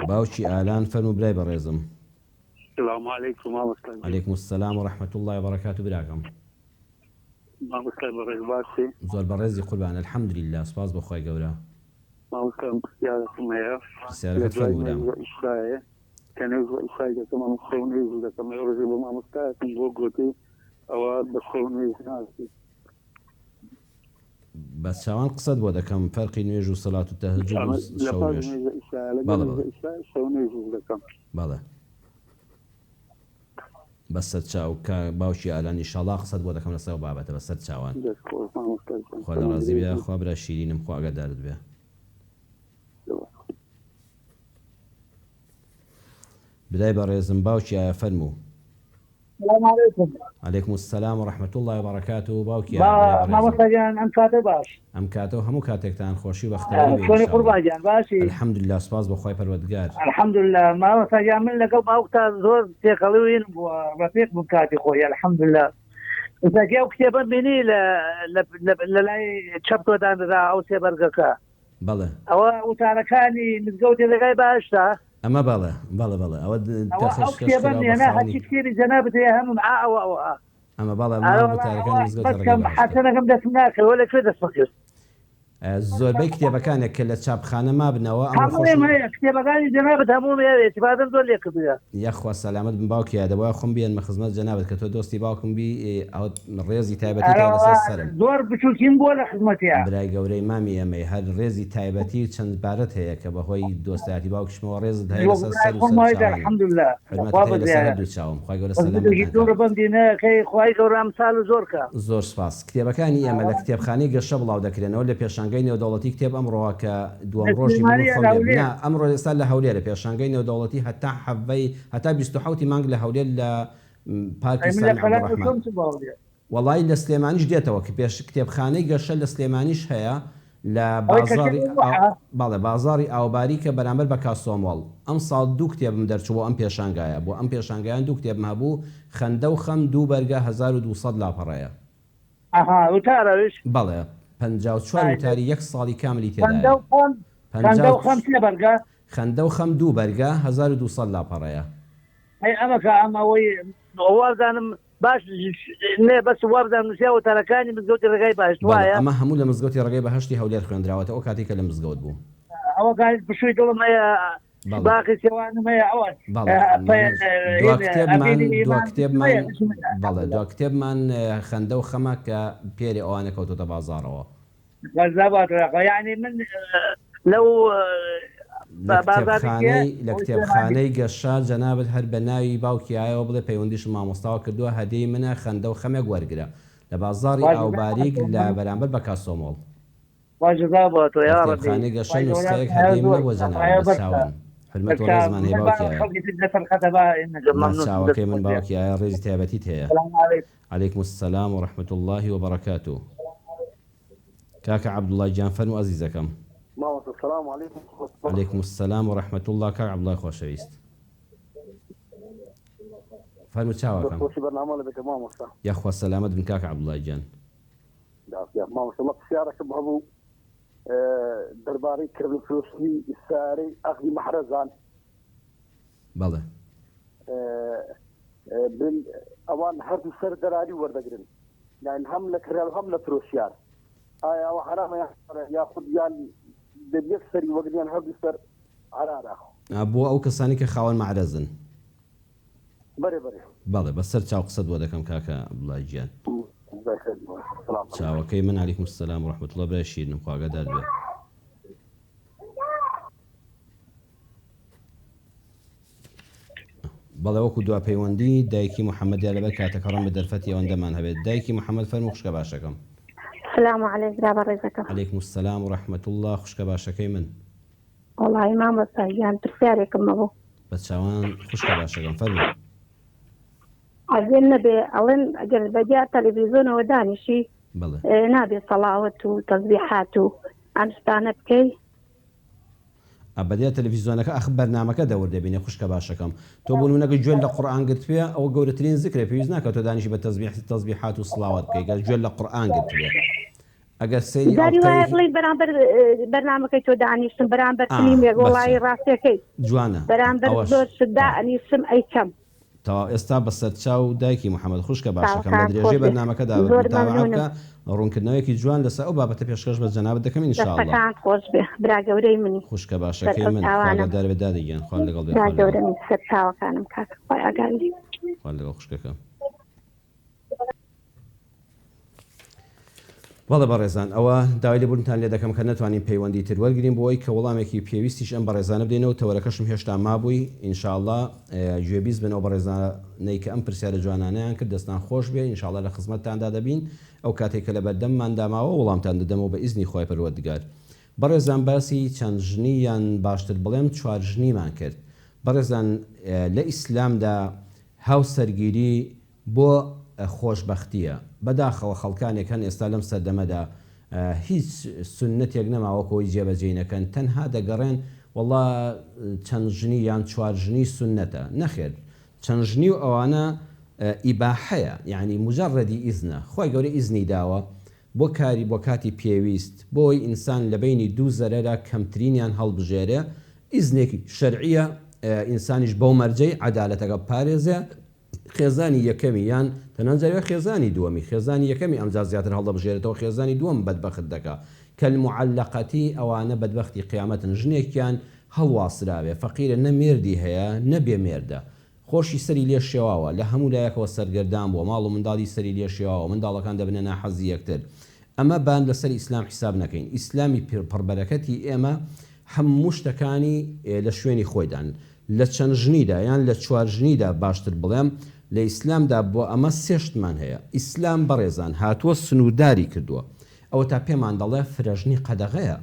باوکی ئالان فەرموو برای بەڕێزم. السلام عليكم مامۆستا. عليكم السلام ورحمة الله وبركاته براکەم. مامۆستا بەڕێز باشی؟ زۆر بەڕێزی قوربان الحەمدولله سپاس بۆ خۆی گەورە. مامۆستا پرسیارەکەم هەیە پرسیارەکەت فەرموودام. ئیشایە کە نێژ ئیشای دەکەم مامۆستا و نێژ دەکەم ڕۆژێ بۆ مامۆستایەکەم بۆ گوتی ئەوە بە شەو نوێژ ناسی. بەس چاوان قسەت بۆ دەکەم فەرقی نوێژ و سەلات و تەهەجود و شەو نوێژ. بەڵێ بەسەر چاو کە باوکی ئالان ئینشاڵڵا قسەت بۆ دەکەم لەسەر بابەتە بەسەر چاوان. خوا لە ڕازی بێ خوا برا شیرینم خوا ئاگادارت بێ. برای بەڕێزم باوکی ئایا فەرموو. السلام عليكم. عليكم السلام ورحمة الله وبركاته. باوکی مامۆستاگیان ئەم کاتە باش ئەم کاتە و هەموو کاتێکتان خۆشی و بەختیاری بێ. چۆنی قوربانجیان باشی؟ الحەمدولله سپاس بۆ خۆی پەروەردگار. الحەمدولله مامۆستاگیان من لەگەڵ باوکتا زۆر تێکەڵوین ڕەفیق بووم کاتی خۆی الحەمدولله. ئێستاکە ئەو کتێبەم بینی لە لای چەپتۆدانرا ئەو سێبەرگەکە. بەڵێ ئەوە وتارەکانی مزگەوتی لەگای باشتە؟ ئەمە بەڵێ بەڵێ بەڵێ ئەوە کتێبەم نێنە هەرچی کتێبی جەنابەت هەیە هەموو ئەوە ئەمە بەڵێ مزگەوتەکانی بەسکەم حەسەنەکەم دەستم ناکەوە لەکوێ دەست بکرد. زۆربەی کتێبەکانێک کە لە چاپخانە مابنەوە کتێبەکانی جەنابەت هەموو ئێتیفادەم زۆر لێ کردووە. یاخوا سەلامەت بم باوکی یادەوە خۆم بیان بە خزمەت جەنابەت کە تۆ دۆستی باوکم بی ئەو ڕێزی تایبەتی لەسەر سەرم زۆر بچووکیم بۆ لە خزمەتیە. برای گەورەی مامی ئەمەی هەر ڕێزی تایبەتی چەند بارەت هەیە کە بەهۆی دۆستایەتی باوکشمەوە ڕێزت هەیە لەسەر سەر و الحەمدولله دوو چاوم خی گەورە سەلامەت بەمدینەکەی خی گەورە ئەمساڵ زۆر کە زۆر سپاس. کتێبەکانی ئێمە لە کتێبخانەی گەشە بڵاو دەکرێنەوە لە پێشانگەی نێودەوڵەتی کتێب ئەمڕۆوە کە دووەم ڕۆژی ئەمڕۆ ئێستا لە هەولێرە پێشانگەی نێودەوڵەتی هەتا حەڤەی هەتا 27 مانگ لە هەولێر لە پاکستان عەبدوڕەحمان. وەڵای لە سلێمانیش دێتەوە کە پێش کتێبخانەی گەشە لە سلێمانیش هەیە لە بازاری باڵێ بازاری ئاوباری کە بەرامبەر بە کاسۆمۆڵ. ئەم ساڵ دوو کتێبم دەرچووە ئەم پێشانگایە بۆ ئەم پێشانگایان دوو کتێبم هەبوو خەندە و خەم دوو بەرگە 1200 لاپەڕەیە. بەڵێ 54 وتاری یەک ساڵی کاملی تێدایە. خەندە و خەم دوو بەرگە 1200 لاپەڕەیە. ئەمەکە ئەمەوەی ئەوازانم باش نێ بەس وابدان نووسیا و تەرەکانی مزگەوتی ڕێگای بەهشت وایە ئەمە هەموو لە مزگەوتی ڕێگەی بەهشتی هەولێر خوێندراوەتە ئەو کاتێککە لە مزگەوت بوو ئەوە پشووی دڵم هەیە باقی سێوانم هەیە ئەوە دو کتێبمان خەندە و خەمە کە پێری ئەوانە کەوتۆتە بازارەوە یعنی من لەو لە کتێبخانەی گەشار جەنابەت هەر بە ناوی باوکیایەوە بڵێ پەیوەندیش مامۆستاوە کردووە هەدیەی منە خەندە و خەمێک وەرگرە لە بازاری ئاوباریک لە بەرامبەر بە کاسۆمۆڵ کتێبخانەی گەشە نوسخەیەک هەدیەی منە بۆ جەنابەت بەچاوان حرمەت و ڕێزمان هەیە باوکیایە من باوکیایە ڕێزی تایبەتیت هەیە عەلەیکم السەلام و ڕەحمەت الله وبەرەکاتوه کاکە عەبدوڵڵای گیان فەرموو ئەزیزەکەم. السلام عليكم. عليكم السلام ورحمة الله. كاك عبد الله خوشويست فرمو تشاوكم يا اخوة السلامة بن كاك عبد الله جان يا ما شاء الله سيارة كبهبو درباري كرب الفلوسي الساري اخذي محرزان بله بن اوان حرب السر دراري وردقرن يعني هم لك هم لفروسيار آية وحرام ياخذ يعني دەبیەکسەری وەگریان هەردووسەر عرارا بۆ ئەو کەسانی کە خاوەن معرەزن بەڵێ بەسەر چاو قسەت بۆ دەکەم کاکە عەبدوڵڵای گیان چاوەکەی من عەلەیکم السەلام و ڕەحمەت الله برای شیرنم خواگەدار بێ بەڵێ وەکو دوا پەیوەندی دایکی محەممەدیا لەبەر کاتەکە ڕەم بە دەرفەتی ئەوەندەمان هەبێت دایکی محەممەد فەرموو خوشکە باشەکەم. السلام عليكم برا ڕێزەکەم. عەلەیکم السلام و ڕەحمەت الله خوشکە باشەکەی من. وڵی مامۆستاگیان پرسیارێکم هەبوو بە چاوان خوشکە باشەکەم فەرموو. ئەزێن نەبێ ئەڵێن ئەگەر بەجیا تەلەڤیزۆنەوە دانیشی نابێت سەڵاوەت و تەسبیحات و ئەم شتانە بکەی ئەبەدیا تەلەڤیزۆنەکە ئەخ بەرنامەکە دەور دەبینێ خوشکە باشەکەم تۆ بۆ نمونەگە گوێ لە قورئان گرتوێ ئەوە گەورەترین زیکرە پێویست ناکە تۆ دانیشی بە تەسبیحات و سڵاوات بکەی گەر گوێ لە قورئان گرتوێ ئەگەر سەیری بڵێ بەرامبەر بەرنامەکەی تۆ دانیشتم بەرامبەر فیلمێک وڵی ڕاستیەکەی جوانە بەرامبەر زۆر شتدا ئەنیشتم ئەیکەم تا ئێستا بەسەر چاو دایکی محەممەد خوشکە باشەکەم بە درێژەی بەرنامەکەدا بکە ڕوونکردنەوەیەکی جوان لەسەر ئەو بابەتە پێشکەش بە جەنابەت دەکەم ئینشاءالله. خۆش بێ برا گەورەی منی خوشکە باشەکەی من خواگەدار بێ دادەگەن خوا لەگەڵ بێ سەر چاوەکانم کاکە خۆی ئاگاندی خوا لەگەڵ خوشکەکەم. بەڵێ بەڕێزان ئەوە داوای لێبوونتان لێ دەکەم کە نەتوانین پەیوەندی تر وەرگرین بۆ ئەوی کە وەڵامێکی پێویستیش ئەم بەڕێزانە بدەینەوە تەوەرەکەشم هێشتا مابووی ئینشاءالله گوێبیست بنەوە بەڕێزانەی کە ئەم پرسیارە جوانانەیان کرد دەستان خۆش بێ ئینشاءالله لە خزمەتتاندا دەبین ئەو کاتێک کە لە بەردەممان داماوە وەڵامتان دەدەمەوە بە ئیزنی خۆی پەروەردگار. بەڕێزان باسی چەند ژنی یان باشتر بڵێم چوار ژنیمان کرد. بەڕێزان لە ئیسلامدا هاوسەرگیری بۆ خۆشبەختیە بەداخەوە خەڵکانێک هەن ئێستا لەم سەردەمەدا هیچ سنەتێک نەماوەکەوەی جێبەجێ تەنها دەگەڕێن وەڵا چەند ژنی یان چوار ژنی سنەتە نەخێر چەند ژنی و ئەوانە ئیباحەیە یعنی مجەڕەدی ئیزنە خۆی گەورە ئیزنی داوە بۆ کاری بۆ کاتی پێویست بۆی ئینسان لە بینی دوو زەرەرە کەمترینیان هەڵبژێرێ ئیزنێکی شەرعیە ئینسانیش بەو مەرجەی عەدالەتەکە پارێزێ خێزانی یەکەمی یان تەنانجارێ خێزانی دووەمی خێزانی یەکەمی ئەمجا زیاتر هەڵدەبژێرێتەوە خێزانی دووەم بەدبەخت دەکا کە المعەلەقەتی ئەوانە بەدبەختی قیامەتن ژنێکیان هەڵواسراوێ فەقیرە نە مێردی هەیە نەبێ مێردە خۆشی سەری لێ شێواوە لە هەموو لایەکەوە سەرگەردان بووە ماڵ و منداڵی سەری لێ شێواوە منداڵەکان دەبنە ناحەزی یەکتر ئەمە بان لەسەر ئیسلام حساب نەکەین ئیسلامی پڕبەرەکەتی ئێمە هەموو شتەکانی لە شوێنی خۆیدان لە چەند ژنیدا یان لە چوار ژنیدا باشتر بڵێم لە ئیسلامدا بۆ ئەمە سێشتمان هەیە ئیسلام بەڕێزان هاتووە سنوورداری کردووە ئەوە تا پێمان دەڵێ فرەژنی قەدەغەیە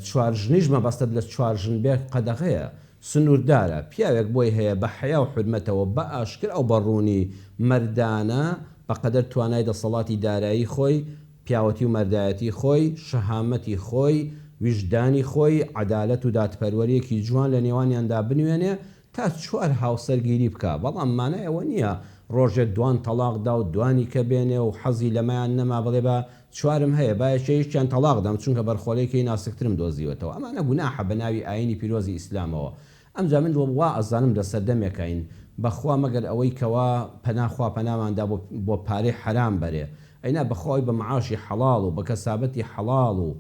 چوار ژنیش مەبەستە لە چوار ژن بێ قەدەغەیە سنووردارە پیاوێک بۆی هەیە بە حەیا و حورمەتەوە بە ئاشکر ئەو بەڕوونی مەردانە بەقەدەر توانای دەسەڵاتی دارایی خۆی پیاوەتی و مەردایەتی خۆی شەهامەتی خۆی ویژدانی خۆی عەدالەت و دادپەروەریەکی جوان لە نێوانیاندا بنوێنێ تا چوار هاوسەرگیری بکە بەڵام مانای ئەوە نییە ڕۆژێک دوان تەلاقدا و دوانی کە بێنێ و حەزی لەمایان نەما بڵێ بە چوارم هەیە باەکەیشیان تەلاقدام چونکە بەرخۆلێکی ناسکترم دۆزیوەتەوە ئەمانە گوناحە بە ناوی ئاینی پیرۆزی ئیسلامەوە ئەمجا من وا ئەزانم لە سەردەمێکین بەخوا مەگەر ئەوەی کەوا پەناخوا پەناماندا بۆ پارەی حرام بەرێ ئەینا بەخۆی بە معاشی حەڵاڵ و بە کەسابەتی حەڵاڵ و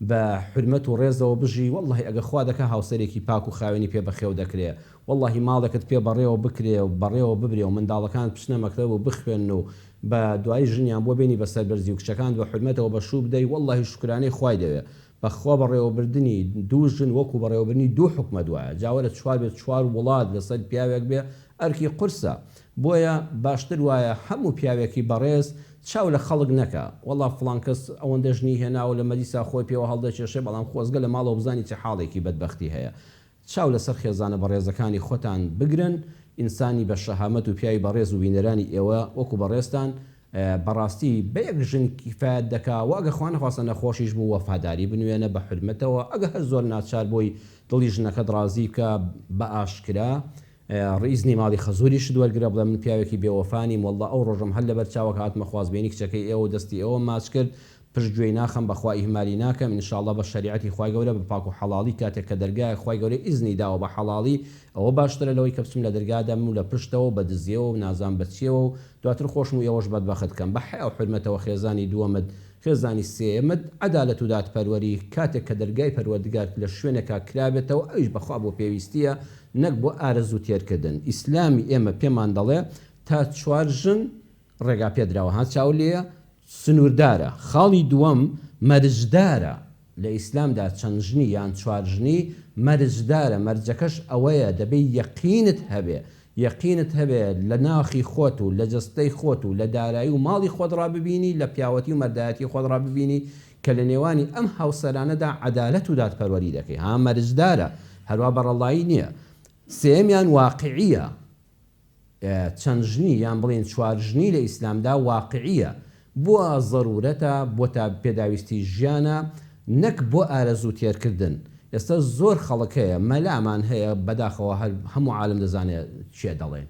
بە حرمەت و ڕێزەوە بژی والله ئەگە خوا دەکە هاوسەرێکی پاک و خاوێنی پێ بەخێو دەکرێ والله ماڵێکت پێ بەڕێوە بکرێ و بەڕێوە ببرێ و منداڵەکان بچنە مەکتەب و بخوێن و بە دوای ژنیان بۆ بینی بەسەر بەرزی و کچەکان بە حرمەتەوە بە شوو بدەی والله شکرانەی خوای دەوێ بەخوا بەڕێوەبردننی دوو ژن وەکو بەڕێوەبرنی دوو حکمە دوایە جاوەرە چوار بێت چوار وڵات لەسەر پیاوێک بێ ئەرکی قورسە بۆیە باشتر وایە هەموو پیاوێکی بەڕێز چاو لە خەڵک نەکە وەڵا فڵان کەس ئەوەندە ژنی هێناوە لە مەدیسا خۆی پێوە هەڵدەکێشێ بەڵام خۆزگە لە ماڵەوە بزانی چه حاڵێکی بەدبەختی هەیە چاو لەسەر خێزانە بەڕێزەکانی خۆتان بگرن ئینسانی بە شەهامەت و پیاوی بەڕێز و بینەرانی ئێوە وەکو بەڕێستان بەڕاستی بە یەک ژن کیفایەت دەکا و ئەگە خوا نەخواستە نەخۆشیش بوو وەفاداری بنوێنە بە حرمەتەوە ئەگە هەر زۆر ناچار بۆی دڵی ژنەکەت ڕازی بکە بە ئاشکرا ڕیزنی ماڵی خەزوری شدوەرگرە بڵێ من پیاوێکی بێوەفانی وەڵڵا ئەو ڕۆژم هەر لەبەر چاوەکە هاتمە خوازبێنی کچەکەی ئێوە دەستی ئەوە ماچ کرد پشتگوێی ناخەم بەخوا ئیهمالی ناکەم ئینشاءڵڵا بە شەریعەتی خوای گەورە بە پاک و حەڵاڵی کاتێک کە دەرگای خوای گەورەی ئیزنی داوە بە حەڵاڵی ئەوە باشترە لەوەی کە بچم لە دەرگادەم و لە پشتەوە بە دزیەوە و نازان بەچیەوە و دواتر خۆشم و ئێوەش بەدبەخت کەم بە حیا و حرمەتەوە خێزانی دووەمت خێزانی سێمت عەدالەت و دادپەروەری کاتێک کە دەرگای پەروەردگار لە شوێنێکا کرابێتەوە ئەویش بەخوا بۆ پێویستیە نەک بۆ ئارەزوو تێرکردن ئیسلامی ئێمە پێمان دەڵێ تا چوار ژن ڕێگا پێدراوە ها چاو لێە سنووردارە خاڵی دووەم مەرجدارە لە ئیسلامدا چەند ژنی یان چوار ژنی مەرجدارە مەرجەکەش ئەوەیە دەبێ یەقینت هەبێ لە ناخی خۆت و لە جەستەی خۆت و لە دارایی و ماڵی خۆت ڕاببینی لە پیاوەتی و مەردایەتی خۆت ڕاببینی کە لە نێوانی ئەم هاوسەرانەدا عەدالەت و دادپەروەری دەکەی ها مەرجدارە هەروە بەڕەڵایی نییە سێمیان واقعیە چەند ژنی یان بڵێن چوار ژنی لە ئیسلامدا واقعیە بۆ ضرورەتە بۆ تا پێداویستی ژیانە نەک بۆ ئارەزوو تێرکردن ئێستا زۆر خەڵک هەیە مەلامان هەیە بەداخەوە هەموو عالم دەزانێت چێ دەڵێن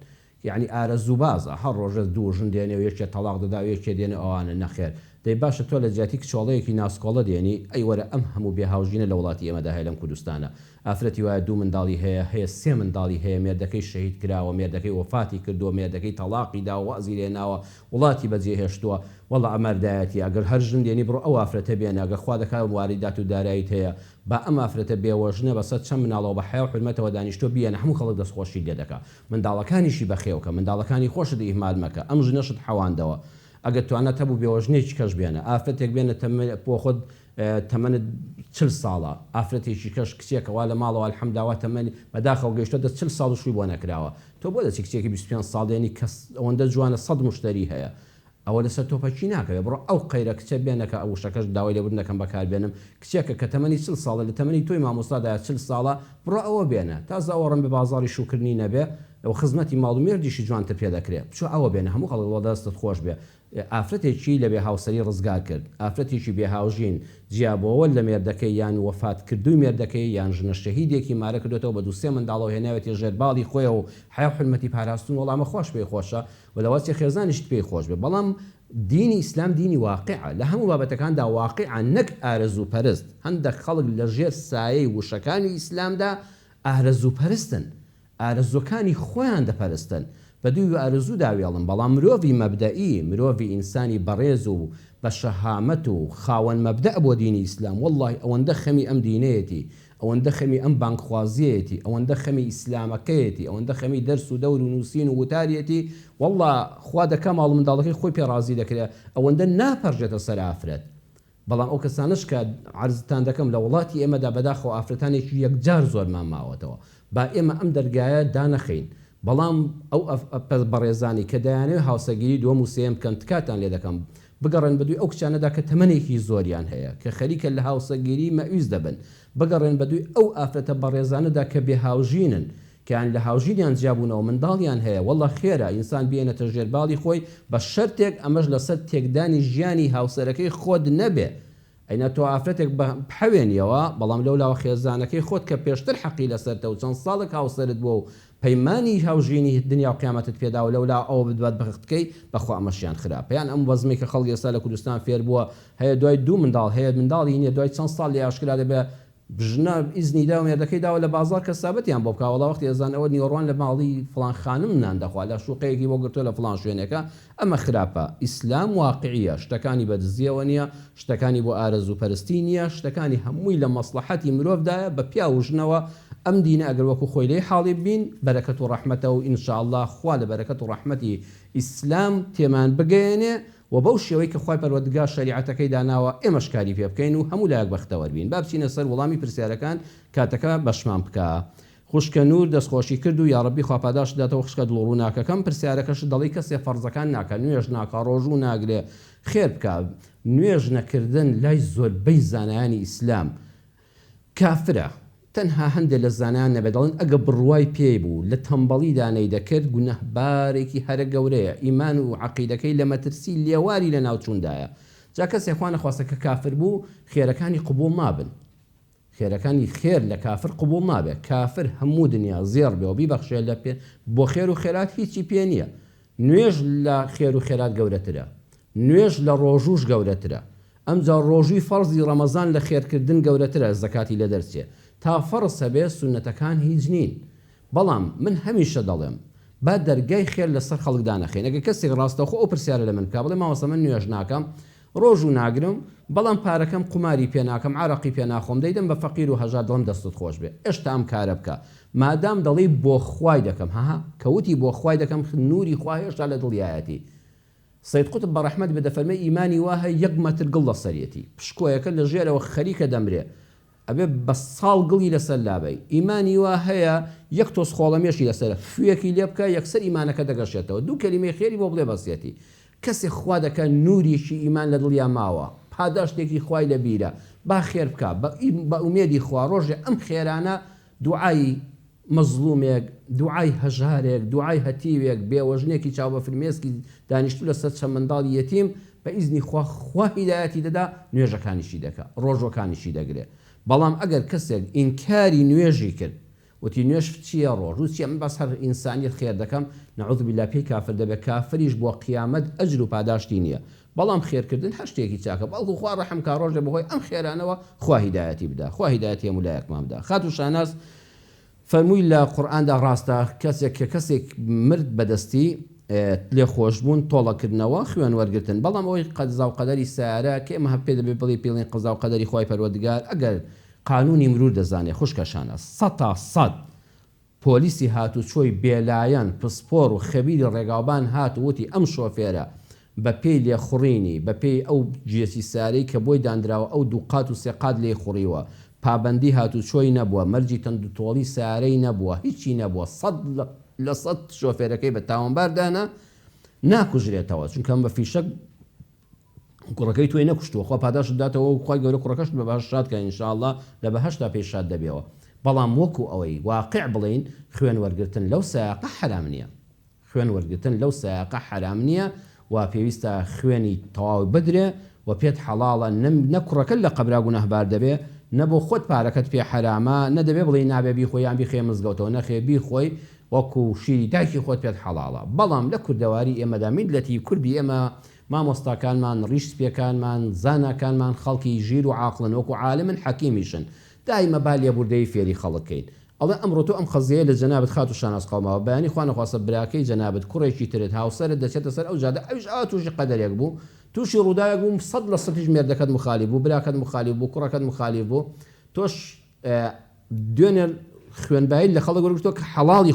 یعنی ئارەزوو بازە هەر ڕۆژە دوو ژن دێنێ و یەکێ تەلاق دەدا و یەکێ دێنێ ئەوانە نەخێر دەی باشە تۆ لە جیاتی کچۆڵەیەکی ناسکۆڵە دێنی ئەی وەرە ئەم هەموو بێهاوژینە لە وڵاتی ئێمەدا هەیە لەم کوردستانە ئافرەتی وایە دوو منداڵی هەیە سێ منداڵی هەیە مێردەکەی شەهید کراوە مێردەکەی وەفاتی کردووە مێردەکەی تەلاقی دا و وەزی لێناوە وڵاتی بەجێهێشتووە وەڵا ئەمەردایەتی ئەگەر هەر ژن دێنی بڕۆ ئەو ئافرەتە بێنە ئەگە خوا دەکات واریدات و داراییت هەیە با ئەم ئافرەتە بێوەژنە بەسەر چەند مناڵەوە بە حیا و حرمەتەوە دانیشتۆ بیەنە هەموو خەڵک دەستخۆشی لێ دەکات منداڵەکانیشی بەخێوکە منداڵەکانی خۆشت ئیهمال مەکە ئەم ژنەشت حەواندەوە ئەگەر توانێت هەبوو بێوەژنێکی کەش بێنە ئافرەتێک بێنە بۆ خۆت تەمەنت 40 ساڵە ئافرەتێکی کەش کچێکەوە لە ماڵەوە الحەمداوە تەمەنی بەداخەوە گەیشتە 40 ساڵ شووی بۆ نەکراوە تۆ بۆ دەچی کچێکی 25 ساڵێنی کەس ئەوەندە جوانە 100 مشتری هەیە ئەوە لەسەر تۆپەکی ناکەوێت بڕۆ ئەو قەیرە کچە بێنەکە ئەو شەکەش داوای لێبوردنەکەم بەکاربێنم کچێکە کە تەمەنی 40 ساڵە لە تەمەنی تۆی مامۆستادایە 40 ساڵە بڕۆ ئەوە بێنە تازە ئەوە ڕم بە بازاڕی شوکردنی نەبێ ئەو خزمەتی ماڵ و مێردیشی جوانتە پێ دەکرێت بچۆ ئەوە بێنە هەموو خەڵک دەستت خۆش بێ ئافرەتێکی لە بێ هاوسەری ڕزگار کرد ئافرەتێکی بێهاوژین جیابەوە لە مێردەکەی یان وەفات کردووی مێردەکەی یان ژنە شەهیدێکی مارە کردوێتەوە بە دووسێ منداڵەوە هێناوێتی ژێرباڵی خۆی و حیا حرمەتی پاراستون وەڵامە خۆش پێی خۆشە و لەواسی خێزانیشت پێی خۆش بێ بەڵام دینی ئیسلام دینی واقعە لە هەموو بابەتەکاندا واقعە نەک ئارەزوو پەرست هەندێک خەڵک لە ژێر سایەی وشەکانی ئیسلامدا ئارەزوو پەرستن ئارەزوەکانی خۆیان دەپەرستن بە دوی ئارەزوو داوێڵن بەڵام مرۆڤی مەبدەئی مرۆڤی ئینسانی بەڕێز و بە شەهامەت و خاوەن مەبدەع بۆ دینی ئیسلام وەڵڵاهی ئەوەندە خەمی ئەم دینەیەتی ئەوەندە خەمی ئەم بانکخوازیەتی ئەوەندە خەمی ئیسلامەکەیەتی ئەوەندە خەمی دەرس و دەور و نووسین و وتارەتی وەڵڵا خوا دەکا ماڵ منداڵەکەی خۆی پێڕازی دەکرێت ئەوەندە ناپەرژێتە سەر ئافرەت بەڵام ئەو کەسانش کە عرزتان دەکەم لە وڵاتی ئێمەدا بەداخەوە ئافرەتانێکی یەکجار زۆرمان ماوەتەوە با ئێمە ئەم دەرگایە دانەخین بەڵام ئەو بەڕێزانی کە دەیانێت هاوسەگیری دووەم و سێم بکەن تکاتان لێ دەکەم بگەڕێن بەدوی ئەو کچانەدا کە تەمەنێکی زۆریان هەیە کە خەریکە لە هاوسەگیری مەویز دەبن بگەڕێن بەدوی ئەو ئافرەتە بەڕێزانەدا کە بێهاوژینن کەیان لە هاوژینیان جیابوونەوە منداڵیان هەیە وەڵڵا خێرە ئینسان بێنێتە ژێرباڵی خۆی بە شەرتێک ئەمەش لەسەر تێکدانی ژیانی هاوسەرەکەی خۆت نەبێ ئەینە تۆ ئافرەتێک بحەوێنیەوە بەڵام لەولاوە خێزانەکەی خۆت کە پێشتر حەقی لەسەرتە و چەند ساڵێک هاوسەرت بووە و پەیمانی هاوژینی دنیا و قیامەتت پێدا و لەولا ئەوە بدوات بەختکەی بەخوا ئەمەشیان خراپەیان ئەم وەزمێک کە خەڵکی ئێستا لە کوردستان فێر بووە هەیە دوای دوو منداڵ هەیە منداڵی نیە دوای چەند ساڵ لێ ئاشکرا دەبێ بژنە ئیزنی دا و مێردەکەی داوە لە بازار کە سابەتیان بۆ بکە وەڵا وەختی ئەزانەوە نیوەڕوان لە ماڵی فڵان خانم نان دەخوا لە شوقەیەکی بۆ گرتووە لە فڵان شوێنێکە ئەمە خراپە. ئیسلام واقعیە، شتەکانی بەدزیەوە نییە، شتەکانی بۆ ئارەزوو پەرستی نییە، شتەکانی هەمووی لە مەسلحەتی مرۆڤدایە بە پیا و ژنەوە. ئەم دینە ئەگەر وەکو خۆی لێ حاڵی بین بەرەکەت و ڕەحمەتە و ئینشاءالله خوا لە بەرەکەت و ڕەحمەتی ئیسلام تێمان بگەێنێ و بەو شێوەی کە خوای پەروەردگار شەریعەتەکەی داناوە ئێمەش کاری پێ بکەین و هەموو لایەک بەختەوەر بین. با بچینە سەر وەڵامی پرسیارەکان کاتەکە بەشمان بکە. خوشکە نور دەستخۆشی کرد و یا ڕەبی خوا پاداش داتەوە خوشکە دڵڕوو ناکەکەم. پرسیارەکەش دەڵی کەسێ فەرزەکان ناکە، نوێژ ناکە، ڕۆژوو ناگرێ، خێر بکە. نوێژ نەکردن لای زۆربەی زانایانی ئیسلام کافرە. تەنها هەندێک لە زانایان نەبێت دەڵێن ئەگە بڕوای پێی بوو لە تەمبەڵی دانەی دەکرد گونەهبارێکی هەرە گەورەیە. ئیمان و عەقیدەکەی لە مەترسی لێواری لە ناوچوندایە. جا کەسێک خوا نەخواستە کە کافر بوو خێرەکانی قبوڵ نابن، خێرەکانی خێر لە کافر قبوڵ نابێت. کافر هەموو دنیا زێڕ بێ و بیبەخشێت لە پێ بۆ خێر و خێرات هیچی پێ نییە. نوێژ لە خێر و خێرات گەورەترە، نوێژ لە ڕۆژوش گەورەترە. ئەمجا ڕۆژووی فەرزی ڕەمەزان لە خێرکردن گەورەترە زەکاتی لە دەرچێ. تا فەرز هەبێ سونەتەکان هیچ نین. بەڵام من هەمیشە دەڵێم با دەرگای خێر لەسەر خەڵکدا نەخێن. ئەگە کەسێک ڕاستەوخۆ ئەو پرسیارە لە من بکە بڵێ ماوەسە من نوێژ ناکەم، ڕۆژوو ناگرم، بەڵام پارەکەم قوماری پێ ناکەم، عەرەقی پێ ناخۆم، دەیدەم بە فەقیر و هەژار دڵم دەستت خۆش بێ. ئێشتا ئەم کارە بکە. مادام دەڵی بۆ خوای دەکەم، هەها کەوتی بۆ خوای دەکەم، نوری خوا هێشتا لە دڵیایەتی. سید قوتب بەڕەحمەت بەدەفەرمێ ئیمانی وا هەیە 1 مەتر گڵ لە سەرەتی، پشکۆیەکە لە ژێرەوە خەریکە دەمرێ ئەبێ بە ساڵ گڵی لەسەر لابەی. ئیمانی وا هەیە 1 تۆس خۆڵەمێشی لەسەر فویەکی لێ بکە یەکسەر ئیمانەکە دەگەشێتەوە. 2 کەلیمەی خێری بۆ بڵێ بەسیەتی. کەسێک خوا دەکە نوریشی ئیمان لە دڵیا ماوە، پاداشتێکی خوای لە بیرە، با خێر بکە بە ئومێدی خوا ڕۆژێ ئەم خێرانە دوعای مەزلومێک، دوعای هەژارێک، دوعای هەتیوێک، بێوەژنێکی چاو بە فرمێسکی دانیشتوو لەسەر چەند منداڵی یەتیم بە ئیزنی خوا هیدایەتی دەدا، نوێژەکانیشی دەکە، ڕۆژەکانیشی دەگرێ. بەڵام ئەگەر کەسێک ئینکاری نوێژی کرد وتی نوێژ چییە ڕۆژ و چیە، من بەس هەر ئینسانیت خێر دەکەم، نەعوذ بالله پێی کافر دەبێت. کافریش بۆ قیامەت ئەجر و پاداشتی نییە. بەڵام خێرکردن هەر شتێکی چاکە، بەڵکو خوا ڕەحم کا ڕۆژێ بەهۆی ئەم خێرانەوە خوا هیدایەتی بدا، خوا هیدایەتی هەموو لایەکمان بدا. خات و شاناس فەرمووی لە قورئاندا ڕاستە کەسێک مرد بەدەستی لێ خۆشبوون تۆڵەکردنەوە خوێن وەرگتن. بەڵام ئەوەی قەزا و قەدەری سیارە کە ئێمە هەر پێ دەبێت بڵێ پێڵێن قەزا و قەدەری خوای پەروەردگار. ئەگەر قانونی مرور دەزانێت خوشکەشانە 100% پۆلیسی هاتو چۆی بێلایەن پسپۆر و خەبیری ڕێگاوبان هات و وتی ئەم شۆفێرە بە پێی لێخوڕینی بە پێی ئەو جێسی سارەی کە بۆی دانراوە ئەو 2 قات و 3 قات لێ خوڕیوە، پابندی هاتو چۆی نەبووە، مەرجی تەندوتۆڵی سارەی نەبووە، هیچی نەبووە، 100% شۆفێرەکەی بە تاوانباردانە ناکوژرێتەوە، چونکەم بە فیشک کوڕەکەی توی نەکوشتووە، خوا پاداش داتەوە و خوای گەورە کوڕەکەش بە بەهەشت شاد کە ئینشاءالله لە بەهەشتا پێشاد دەبێەوە. بەڵام وەکو ئەوەی واقع بڵین خوێن وەرگتن لەو سایقە حرام نییە، خوێن وەرگتن لەو سایقە حرام نییە و پێویستە خوێنی تەواو بدرێ و پێت حەڵاڵە نەکوڕەکە لە قەبرا گونەهبار دەبێ، نەبۆ خۆت پارەکەت پێ حرامە، نەدەبێ بڵێ نابێ بیخۆی یان بیخێ مزگەوتەوە، نەخێ بیخۆی وەکو شیری دایکی خۆت پێت حەڵاڵە. بەڵام لە کوردەواری ئێمەدا میلەتی کوردی ئێمە مامۆستاکانمان، ڕیشسپێکانمان، زاناکانمان خەڵکی ژیر و عاقڵن، وەکو عالمن حەکیمیشن، دایمە با لێبوردەی فێری خەڵکەین. ئەڵێ ئەمڕۆ تۆ ئەم خەزیە لە جەنابەت خات و شاناس قەوماوە بەیانی خوا نەخواستە براکەی جەنابەت کوڕێکی ترت هاوسەرت دەچێتە سەر ئەو جادە، ئەویش ئاوا تووشی قەدەرێک بوو، تووشی ڕووداوێک بوو، 100% مێردەکەت مخالیف بوو، براکەت مخالیف بوو، کوڕەکەت مخالیف بوو، تۆش دوێنێ خوێنبایی لە خەڵک وەرگرتووە کە حەڵاڵی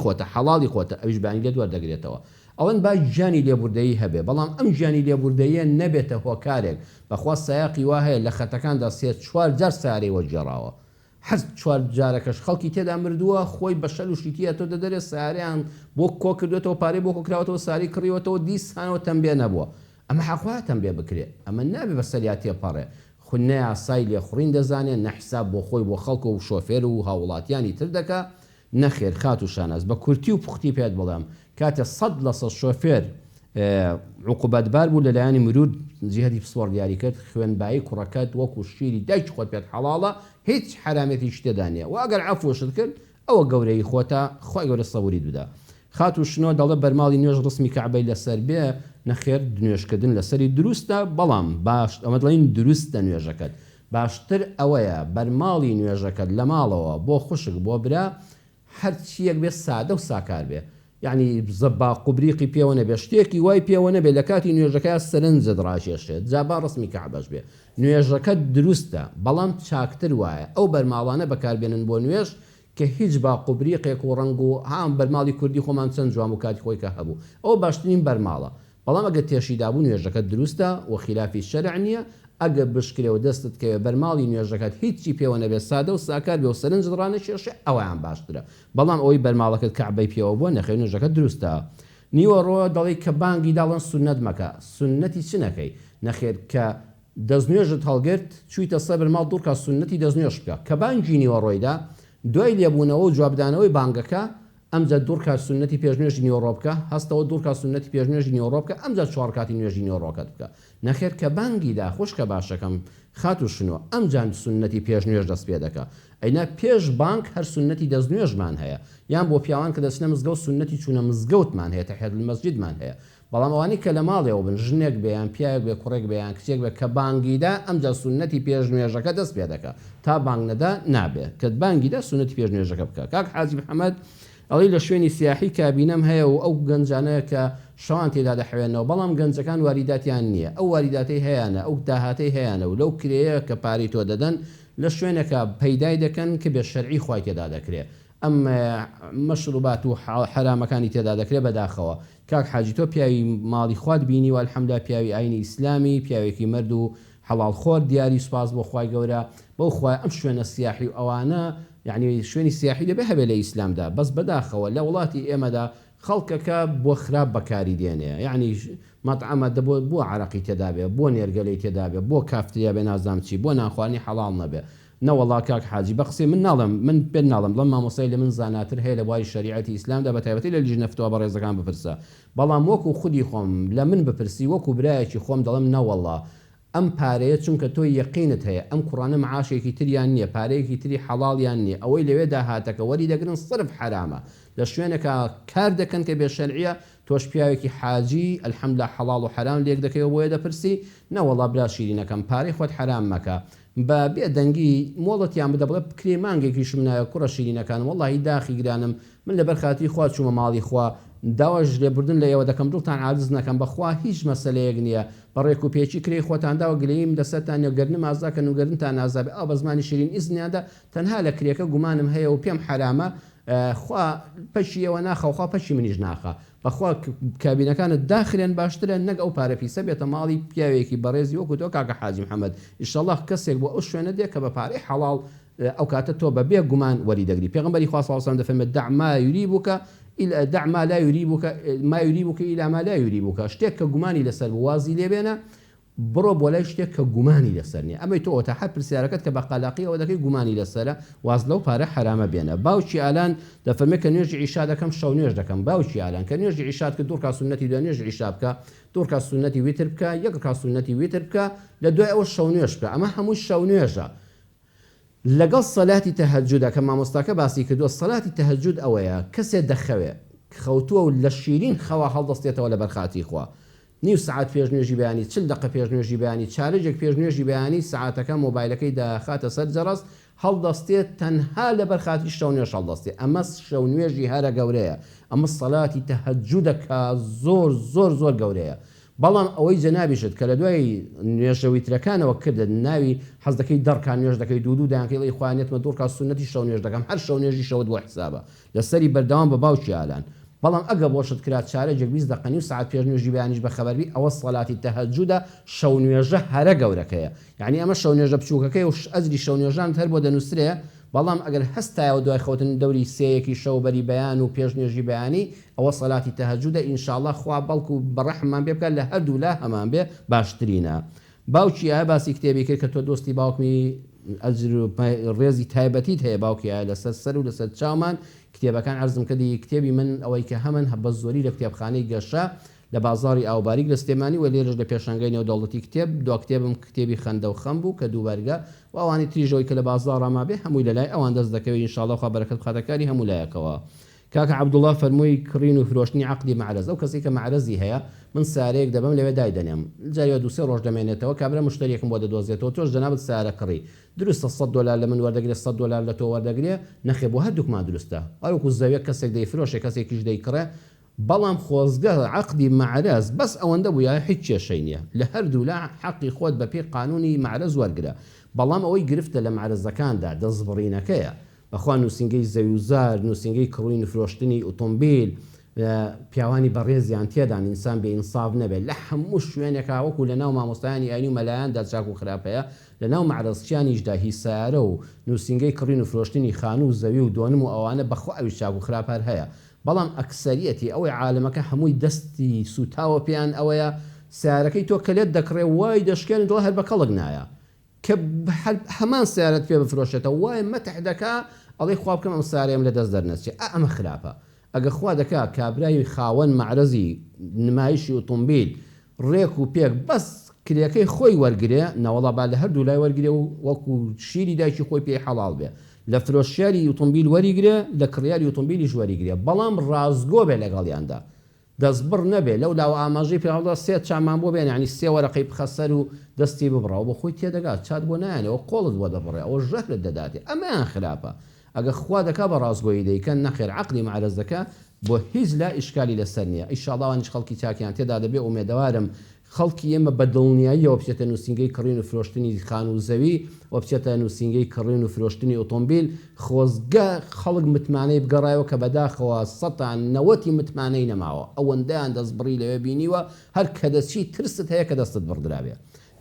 خۆتە، ئەویش بانی لێت وەردەگرێتەوە. ئەوەن با ژیانی لێبوردەیی هەبێ، بەڵام ئەم ژیانی لێبوردەیە نەبێتە هۆکارێک. بەخوا سایاقی وا هەیە لە خەتەکاندا 3-4 جار سارەی وەرجێڕاوە، هەر 4 جارەکەش خەڵکی تێدا مردووە، خۆی بە شەل و شیتیە تۆ دەدەرێت ساریان بۆ کۆ کردوێتەوە، پارەی بۆ کۆکراوەتەوە، ساری کڕیوەتەوە، دیسانەوە تەمبێ نەبووە. ئەمە حەقوا تەمبێ بکرێت، ئەمە نابێ بە سەریا تێپەڕێ. خونەیە ئاسای لێخوڕین دەزانێت، نەحساب بۆ خۆی بۆ خەڵک و شۆفێر و هاوڵاتیانی تر دەکا. نەخێر خات و شاناز بە کورتی و پوختی پێت بڵێم کاتە 100% شۆفێر عقوبەتبار بوو لەلایەنی مرور جیهەتی پسپۆر دیاری کرد، خوێنبایی کوڕەکەت وەکو شیری دایک خۆت پێت حەڵاڵە، هیچ حرامێتی شتێدا نییە و ئەگەر عەفوشت کرد ئەوە گەورەی خۆتە، خوای گەورە سەبووریت بدا. خات و شنۆ دەڵێ بەرماڵی نوێژ ڕسمی کەعبەی لەسەر بێ، نەخێر نوێژکردن لەسەری دروستە، بەڵام باش ئەمە دەڵێن دروستە نوێژەکەت، باشتر ئەوەیە بەرماڵی نوێژەکەت لە ماڵەوە بۆ خوشک بۆ برا هەرچیەک بێ سادە و ساکار بێ یعنی زەبا قوبریقی پێوە نەبێ شتێکی وای پێوە نەبێ لە کاتی نوێژەکە سەرنجت ڕاکێشێت جابا ڕسمی کەعبەش بێ نوێژەکەت دروستە بەڵام چاکتر وایە ئەو بەرماڵانە بەکاربێنن بۆ نوێژ کە هیچ با قوبریقێک و ڕنگ و هام بەرماڵی کوردی خۆمان چەند جوام و کاتی خۆی کە هەبوو ئەو باشترین بەرماڵە بەڵام ئەگە تێشیدابوو نوێژەکەت دروستە و خلافی شەرع نییە ئەگە بشکرێ و دەستت کەوێ بەرماڵی نوێژەکەت هیچی پێوە نەبێت سادە و ساکار بێ و سەرنج ڕانەکێشێ ئەویان باشترە بەڵام ئەوەی بەرماڵەکەت کەعبەی پێوە بۆ نەخێ نوێژەکەت دروستە نیوەڕۆ دەڵی کە بانگی داڵن سونەت مەکە سونەتی چ نەکەی نەخێر کە دەستنوێژت هەڵگرت چوویتە سەر بەرماڵ دوورکە سونەتی دەستنوێژ بکە کە بانگی نیوەڕۆیدا دوای لێبوونەوە و جوابدانەوەی بانگەکە ئەمجا دوورکە سونەتی پێشنوێژی نیوەڕۆ بکە هەستەوە دوورکە سونەتی پێشنوێژی نیوەڕۆ بکە ئەمجا چوار کاتی نوێژی نیوەڕۆکەت بکە نەخێر کە بانگیدا خوشکە باشەکەم خات و شنووە ئەمجان سونەتی پێشنوێژ دەست پێ دەکە ئەینا پێش بانگ هەر سونەتی دەستنوێژمان هەیە یان بۆ پیاوان کە دەچنە مزگەوت سونەتی چوونە مزگەوتمان هەیە تەحیەت المەسجدمان هەیە بەڵام ئەوانی کە لە ماڵێەوە بن ژنێک بێیان پیاوێک بێ کوڕێک بێیان کچێک بێ کە بانگیدا ئەمجا سونەتی پێشنوێژەکە دەست پێ دەکە تا بانگ نەدا نابێ کە بانگیدا سونەتی پێشنوێژەکە بکە کاک حاجی محەممەد ئەڵی لە شوێنی سیاحی کابینەم هەیە و ئەو گەنجانەیە کە شەوان تێدا دەحوێنەوە بەڵام گەنجەکان واریداتیان نییە ئەو واریداتی هەیەە ئەو داهاتەی هەیەە و لەو کرەیە کە پارەی تۆ دەدەن لە شوێنەکە پەیدای دەکەن کە بێ شەرعی خوای تێدا دەکرێت ئەم مەشروبات و حرامەکانی تێدا دەکرێت بەداخەوە کاک حاجی تۆ پیاوی ماڵی خوات بینی و الحەمدا پیاوی ئاینی ئیسلامی پیاوێکی مرد و حەڵال خۆر دیاری سوپاس بۆ خوای گەورە بەو خوای ئەم شوێنە سیاحی و ئەوانە یعنی شوێنی سیاحی دەبێ هەبێ لە ئیسلامدا بەس بەداخەوە لە وڵاتی ئێمەدا خەڵکەکە بۆ خراپ بەکاری دێنێ یعنی مەطعەمە دەبۆ بۆ عەرەقی تێدا بێ بۆ نێرگەلەی تێدا بێ بۆ کافتریا بێ نازام چی بۆ نانخواردنی حەڵاڵ نەبێ نەوەڵا کاک حاجی بە قسەی من ناڵم من پێ ناڵم بڵام مامۆسای لە من زاناتر هەیە لە بواری شەریعەتی ئیسلامدا بە تایبەتی لە لیژنە فتوا بە ڕێزەکان بپرسە بەڵام وەکو خودی خۆم لە من بپرسی وەکو برایەکی خۆم دەڵم نەوەڵا ئەم پارەیە چونکە تۆ یەقینت هەیە ئەم کوڕانە معاشێکی تریان نییە پارەیەکی تری حەڵاڵیان نییە ئەوەی لەوێدا هاتەکە وەری دەگرن صرف حرامە لە شوێنێکە کار دەکەن کە بێ شەرعیە تۆش پیاوێکی حاجی الحەمدلله حەڵاڵ و حرام لێک دەکەی بۆیە دەپرسی نەوەڵا برا شیرینەکەم پارەی خۆت حرام مەکە بە بێدەنگی مۆڵەتیان بدە بڵێ بکرێ مانگێکیشم نایە کوڕە شیرینەکانم وەڵڵاهی داخی گرانم من لەبەر خاتی خوا چوومە ماڵی خوا داواش لێبوردن لە ئێوە دەکەم دڵتان عاجز نەکەم بەخوا هیچ مەسەلەیەک نییە بەڕێک و پێچی کرێی خۆتانداوە گلەیم دەسەتان نێگەرنم ئازاکەن و گەرنتان ئازابێ ئەو بە زمانی شیرین ئیزنیاندا تەنها لە کرێکە گومانم هەیە و پێم حرامە خوا پەشی ئەوە ناخەوخوا پەشی منیش ناخە بەخوا کابینەکانت داخرێن باشترە نەک ئەو پارە پیسە بێتە ماڵی پیاوێکی بەڕێزی وەکو تۆ کاکە حاجی محەممەد ئینشەڵڵا کەسێک بۆ ئەو شوێنە دێ کە بە پارەی حەڵاڵ ئەو کاتە تۆ بە بێ گومان وەری دەگری پێغەمبەری خوا صلی الله علیه و سلم دەفەرمێت دع ما یریبک دع ما لا يريبك ما يريبك إلى ما لا يريبك شتێک کە گومانی لەسەر وازی لێبێنە بڕۆ بۆ لای شتێک کە گومانی لەسەر نیە ئەمەی تۆ تا حد پرسیارەکەت کە بە قالاقی ئەوە دەکەی گومانی لەسەرە واز لەو پارە حرامە بێنە باوکی ئالان دەفەرمێت کە نوێژی عیشا دەکەم شەو نوێژ دەکەم باوکی ئالان کە نوێژی عیشات کە دوورکە سونەتی دوای نوێژ عیشا بکە دوورکە سونەتی ویتر بکە یەک ڕکات سونەتی ویتر بکە لە دوای ئەوە شەو نوێژ بکە ئەمە هەموو شەو نوێژە لەگەڵ سەلاتی تەهەجودا کە مامۆستاکە باسی کردووە سەلاتی تەهەجود ئەوەیە کەسێ دەخەوێ خەوتووە و لە شیرین خەوا هەڵدەستێتەوە لە بەرخاتی خوا نیو سعات پێشنوێژی بەیانی 40 دقیقە پێشنوێژی بەیانی چارەجێک پێشنوێژی بەیانی سعاتەکە مۆبایلەکەی داخاتە سەر جەرەس هەڵدەستێت تەنها لە بەرخاتی شەو نوێژ هەڵدەستێت ئەمە شەو نوێژی هەرە گەورەیە ئەمە سەلاتی تەهەجودەکە زۆر زۆر زۆر گەورەیە بەڵام ئەوەی جەنابیشت کە لە دوای نوێژەویترەکانەوە کردن ناوی حەز دەکەی دەڕکان نوێژ دەکەی دوو دایانکەی خوانێتمە دوورکە سونەتی شەو نوێژ دەکەم هەر شەو نوێژی شەوت بۆ حسابە لەسەری بەردەوام بە باوکی ئالان بەڵام ئەگە بۆشت کرات چارەجێک 20 دقیقە و سعات پێشنوێژی بەیانیش بە خەبەربی ئەوە سەلاتی تەهەجودە شەو نوێژە هەرە گەورەکەیە یعنی ئەمە شەو نوێژە بچووکەکەی و ئەجری شەو نوێژان هەر بۆ دەنووسرێ بەڵام ئەگەر هەستایەوە دوای خەوتن دەوری سەیەکی شەوبەری بەیان و پێشنوێژی بەیانی ئەوە سەلاتی تەهەجودە ئینشاءڵڵا خوا بەڵکو بەڕەحممان پێ بکات لە هەردوو لا هەمان بێ باشترینە باوکی ئایا باسی کتێبی کرد کە تۆ دۆستی باوکمی ئەجر ڕێزی تایبەتیت هەیە باوکی ئایا لەسەر سەر و لەسەر چاومان کتێبەکان عەرزم کردی کتێبی من ئەوەی کە هەمن بە زۆری لە کتێبخانەی گەشە لە بازاری ئاوباریک لە سلێمانی و لێرەش لە پێشەنگای نێودەوڵەتی کتێب دو کتێبم کتێبی خەندە و خەم بوو کە دوو بەرگە و ئەوانی تریژەوەی کە لە بازاڕ ما بێ هەمووی لەلای ئەوان دەست دەکەوێت ئینشاءڵڵا خوا بەرەکەت بخاتەکاری هەموو لایەکەوە کاکە عەبدوڵڵا فەرمووی کڕین و فرۆشتنی عەقدی مەعرەز ئەو کەسی کە مەعرەزی هەیە من سارەیەک دەبم لەوێ دایدەنێم جارێ دووسێ ڕۆژ دەمێنێتەوە کابرا مشتریەکم بۆ دەدۆزێتەوە تۆش جەنابەت سارە کڕی دروستە $100 لە من وەردەگرێت $100 لە تۆ وەردەگرێ نەخێ بۆ هەردووکمان دروستە ئەوکو زەویە کەسێک دەیفرۆشێ کەسێکیش دەیکڕێ بەڵام خۆزگە عەقدی مەعرەز بەس ئەوەندە بووە هیچ کێشەی نییە لە هەردوو لا حەقی خۆت بە پێی قانونی مەعرەز وەرگرە بەڵام ئەوەی گرفتە لە مەعرەزەکاندا دەستبڕینەکەیە بەخوا نووسنگەی زەویوزار نووسنگەی کڕین و فرۆشتنی ئۆتۆمبیل پیاوانی بەڕێزیان تێدان ئینسان بێ ئینساف نەبێت لە هەموو شوێنێکا وەکو لە ناو مامۆستایانی ئاینی و مەلایاندا چاک و خراپەیە لە ناو مەعرەزچیانیشدا هیسارە و نووسنگەی کڕین و فرۆشتنی خانوو و زەوی و دۆنم و ئەوانە بەخوا ئەوی چاک و خراپەر هەیە بەڵام ئەکسەریەتی ئەوەی عالەمەکە هەمووی دەستی سوتاوە پێیان ئەوەیە سیارەکەی تۆ کەلێت دەکڕێ وای دەشکێن دڵ هەر بە کەڵک نایە کە هەمان سیارەت پێ بفرۆشێتەوە وای مەتح دەکا ئەڵێ خوا بکەم ئەم سارەیەم لە دەست دەرنەچێ ئەمە خراپە ئەگە خوا دەکا کابرای خاوەن مەعرەزی نمایشی ئۆتۆمبیل ڕێک و پێک بەس کرێکەی خۆی وەرگێ نەوەڵا با لە هەردوو لای وەرگێ و وەکو شیری دایکی خۆی پێی حەڵاڵ بێ لە فرۆشیاری ئۆتۆمبیل وەریگرێ لە کڕیاری ئۆتۆمبیلیش وەریگرێ بەڵام ڕازگۆ بێ لەگەڵیاندا دەستبڕ نەبێ لەو لاو ئاماژەی پێڵدا سێ چامان بۆ بێن ینی سێ وەرەقەی بخەسەر و دەستی ببڕەوە بۆ خۆی تێدەگات چات بۆ نایانەوە قۆڵت بۆ دەبڕێ ئەوە ژەهرت دەداتێ ئەمەیان خراپە ئەگە خوا دەکا بە ڕازگۆیی دەیکەن نەخێر عەقلی مەعرەز دەکا بۆ هیچ لا ئیشکالی لەسەر نییە ئینشاءڵڵا وانیش خەڵکی چاکیان تێدا دەبێ ئومێدەوارم خەڵکی ئێمە بە دڵنیاییەوە بچێتە نووسنگەی کڕین و فرۆشتنی خان و زەوی و بچێتە نووسنگەی کڕین و فرۆشتنی ئۆتۆمبیل خۆزگە خەڵک متمانەی بگەڕایەوە کە بەداخەوە 90 متمانەی نەماوە ئەوەندەیان دەستبڕی لەوێ بینیوە هەر کە دەچی ترست هەیە کە دەستت بڕدراوێ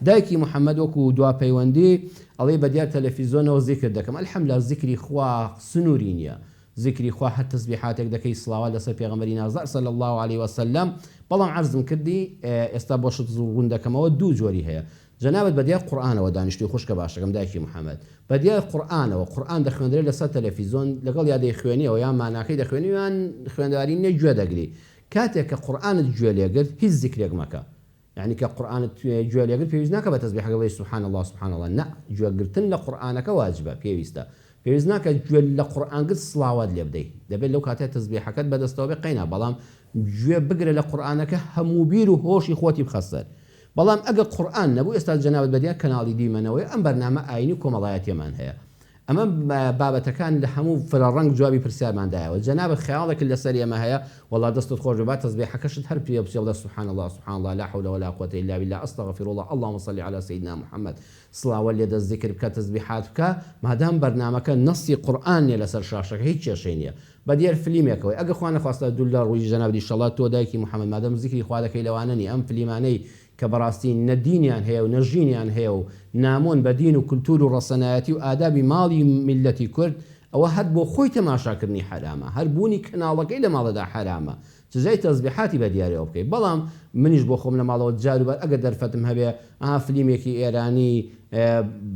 دایکی محەممەد وەکو دوا پەیوەندی ئەڵێ بەدیار تەلەڤیزۆنەوە زیکر دەکەم الحەمدوللا زیکری خوا سنووری نییە زیکری خوا هەر تەسبیحاتێک دەکەی سڵاوات لەسەر پێغەمبەری نازدار صلی الله عليه وسلم بەڵام عەرزم کردی ئێستا بۆ شت زوون دەکەمەوە دوو جۆری هەیە جەنابەت بەدیار قورئانەوە دانیشتوی خوشکە باشەکەم دایکی محەممەد بەدیار قورئانەوە قورئان دەخوێندرێت لەسەر تەلەڤیزۆن لەگەڵ یا دەیخوێنیەوە یان ماناکەی دەخوێنی یان خوێندەواری نیە گوێ دەگری کاتێک کە قورئانت گوێ لێگرت هیچ زیکرێک مەکە يعني كقرآن جوال يقول في وزنك بتسبيح الله سبحان الله سبحان الله لا جوال قلتن لقرآنك واجبة في وزتا في وزنك جوال لقرآن قد صلاوات اللي بدي دبل لو كاتي تسبيحك بدأ استوى بقينا بلام جوال بقرا لقرآنك هم مبير وهوش إخواتي بخسر بلام أجا قرآن نبو استاذ جناب البديع كنال دي منوي أم برنامج عيني كمالات يمان هي أما بابەتەکان لە هەموو فرەڕەنگ جوابی پرسیارمان دایەوە جەنابەت خەیاڵێک لەسەر ئێمە هەیە والله دەستت خۆش بێت تەسبیحەکەشت هەر پێ بچێڵە سبحان الله سبحان الله لا حول ولا قوة إلا بالله أستغفر الله اللهم صل على سيدنا محمد سڵاوە لێ دەست ذکر بکە تەسبیحات بکە مادام بەرنامەکە نەسی قورئانیە لەسەر شاشەکە هیچ کێشەی نییە بەدیار فلیمێکەوەی ئەگە خوا نەخواستە دوول لە ڕووی جەناب ئینشەڵڵا تۆ دایکی محەممەد مادام زیکری خوا دەکەی لەوانە نی ئەم فلیمانەی کە بەڕاستی نەدینیان هەیە و نەژینیان هەیە و نامۆن بە دین و کولتور و ڕەسەنایەتی و ئادابی ماڵی میلەتی کورد ئەوە هەر بۆ خۆی تەماشاکردنی حرامە هەر بوونی کەناڵەکەی لە ماڵەدا حرامە جزای تەسبیحاتی بە دیارەوە بکەیت بەڵام منیش بۆ خۆم لە ماڵەوە جاروبەر ئەگەر دەرفەتم هەبێ فلیمێکی ئێرانی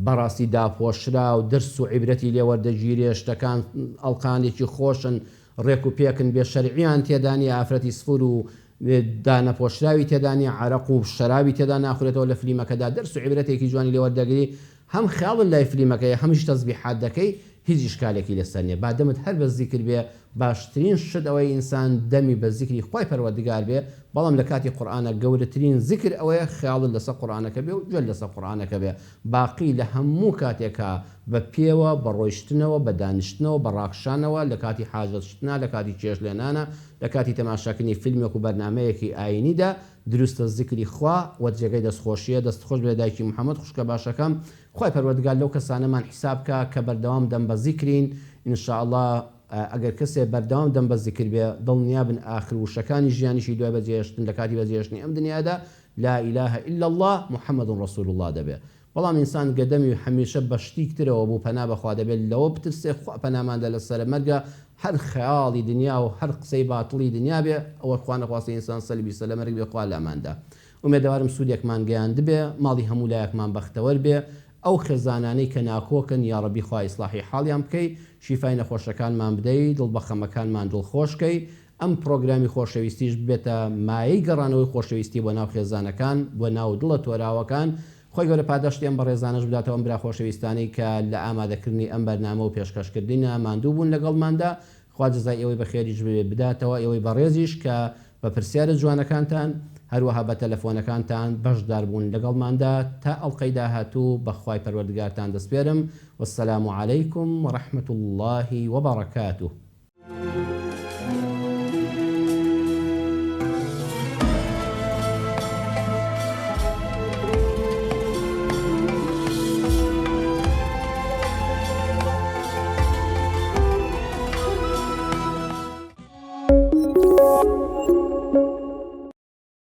بەڕاستی داپۆشرا و دەرس و عیبرەتی لێوەردەگیرێ شتەکان ئەڵقانێکی خۆشن ڕێک و پێکن بێ شەرعیان تێدانی ئافرەتی سفور و دانەپۆشراوی تێدانی عرق و شەراوی تێدا ناخورێتەوە لە فلیمەکەدا دەرس و عیبرەتێکی جوانی لێوەردەگری هەم خیاڵ لای فلیمەکەی هەمیش تەسبیحات دەکەی هیچ ئیشکالێکی لەسەر نیە با دەمت هەر بە زیکر بێ باشترین شت ئەوەی ئینسان دەمی بە زیکری خۆی پەروەردگار بێ بەڵام لە کاتی قورئانە گەورەترین زیکر ئەوەیە خیاڵت لەسەر قورئانەکە بێ و گوێت لەسەر قورئانەکە بێ باقی لە هەموو کاتێکا بە پێوە بە ڕۆیشتنەوە بە دانیشتنەوە بە ڕاکشانەوە لە کاتی حاجەتشتنا لە کاتی چێژ لێنانە لە کاتی تەماشاکردنی فیلمێک و بەرنامەیەکی ئاینیدا دروستە زیکری خوا و جێگەی دەستخۆشیە دەستخۆش بێ دایکی محەممەد خوشکە باشەکەم خۆی پەروەردگار لەو کەسانەمان حیسابکە کە بەردەوام دەم بە زیکرین ئینشاءڵڵا ئەگەر کەسێ بەردەوام دەم بە زیکر بێ دڵنیا بن ئاخر وشەکانی ژیانیشی دوای بەجێهێشتن لە کاتی بەجێهێشتنی ئەم دنیادا لا إله إلا الله محمد رسول الله دەبێ بەڵام ئینسان گەدەمی و هەمیشە بەشتی کترەوە بوو پەنا بەخوا دەبێت لەوە بترسێ خوا پەناماندا لەسەر مەرگە هەر خەیاڵی دنیا و هەر قسەی باتڵی دنیا بێ ئەوە خوا نەخواستی ئینسان سەلبی سە لە مەرگ بێ خوا لاماندا ئومێدەوارم سوودێکمان گەیاند بێ ماڵی هەموو لایەکمان بەختەوەر بێ ئەو خێزانانەی کە ناکۆکن یا ڕەبی خوا ئیسلاحی حاڵیان بکەی شیفای نەخۆشەکانمان بدەی دڵبەخەمەکانمان دڵخۆشکەی ئەم پرۆگرامی خۆشەویستیش بێتە مایەی گەڕانەوەی خۆشەویستی بۆ ناو خێزانەکان بۆ ناو دڵە تۆراوەکان خۆی گەورە پاداشتیان بە ڕێزانش بداتەوە ئەم برا خۆشەویستانەی کە لە ئامادەکردنی ئەم بەرنامە و پێشکەشکردنە ماندوو بوون لەگەڵماندا خوا جەزای ئێوەی بە خێریش بداتەوە، ئێوەی بەڕێزیش کە بە پرسیارە جوانەکانتان هەروەها بە تەلەفۆنەکانتان بەشدار بوون لەگەڵماندا تا ئەڵقەی داهاتوو بەخوای پەروەردگارتان دەسپێرم. وەسەلام عەلەیکم وەڕەحمەتوڵڵاهی وەبەڕەکاتوه.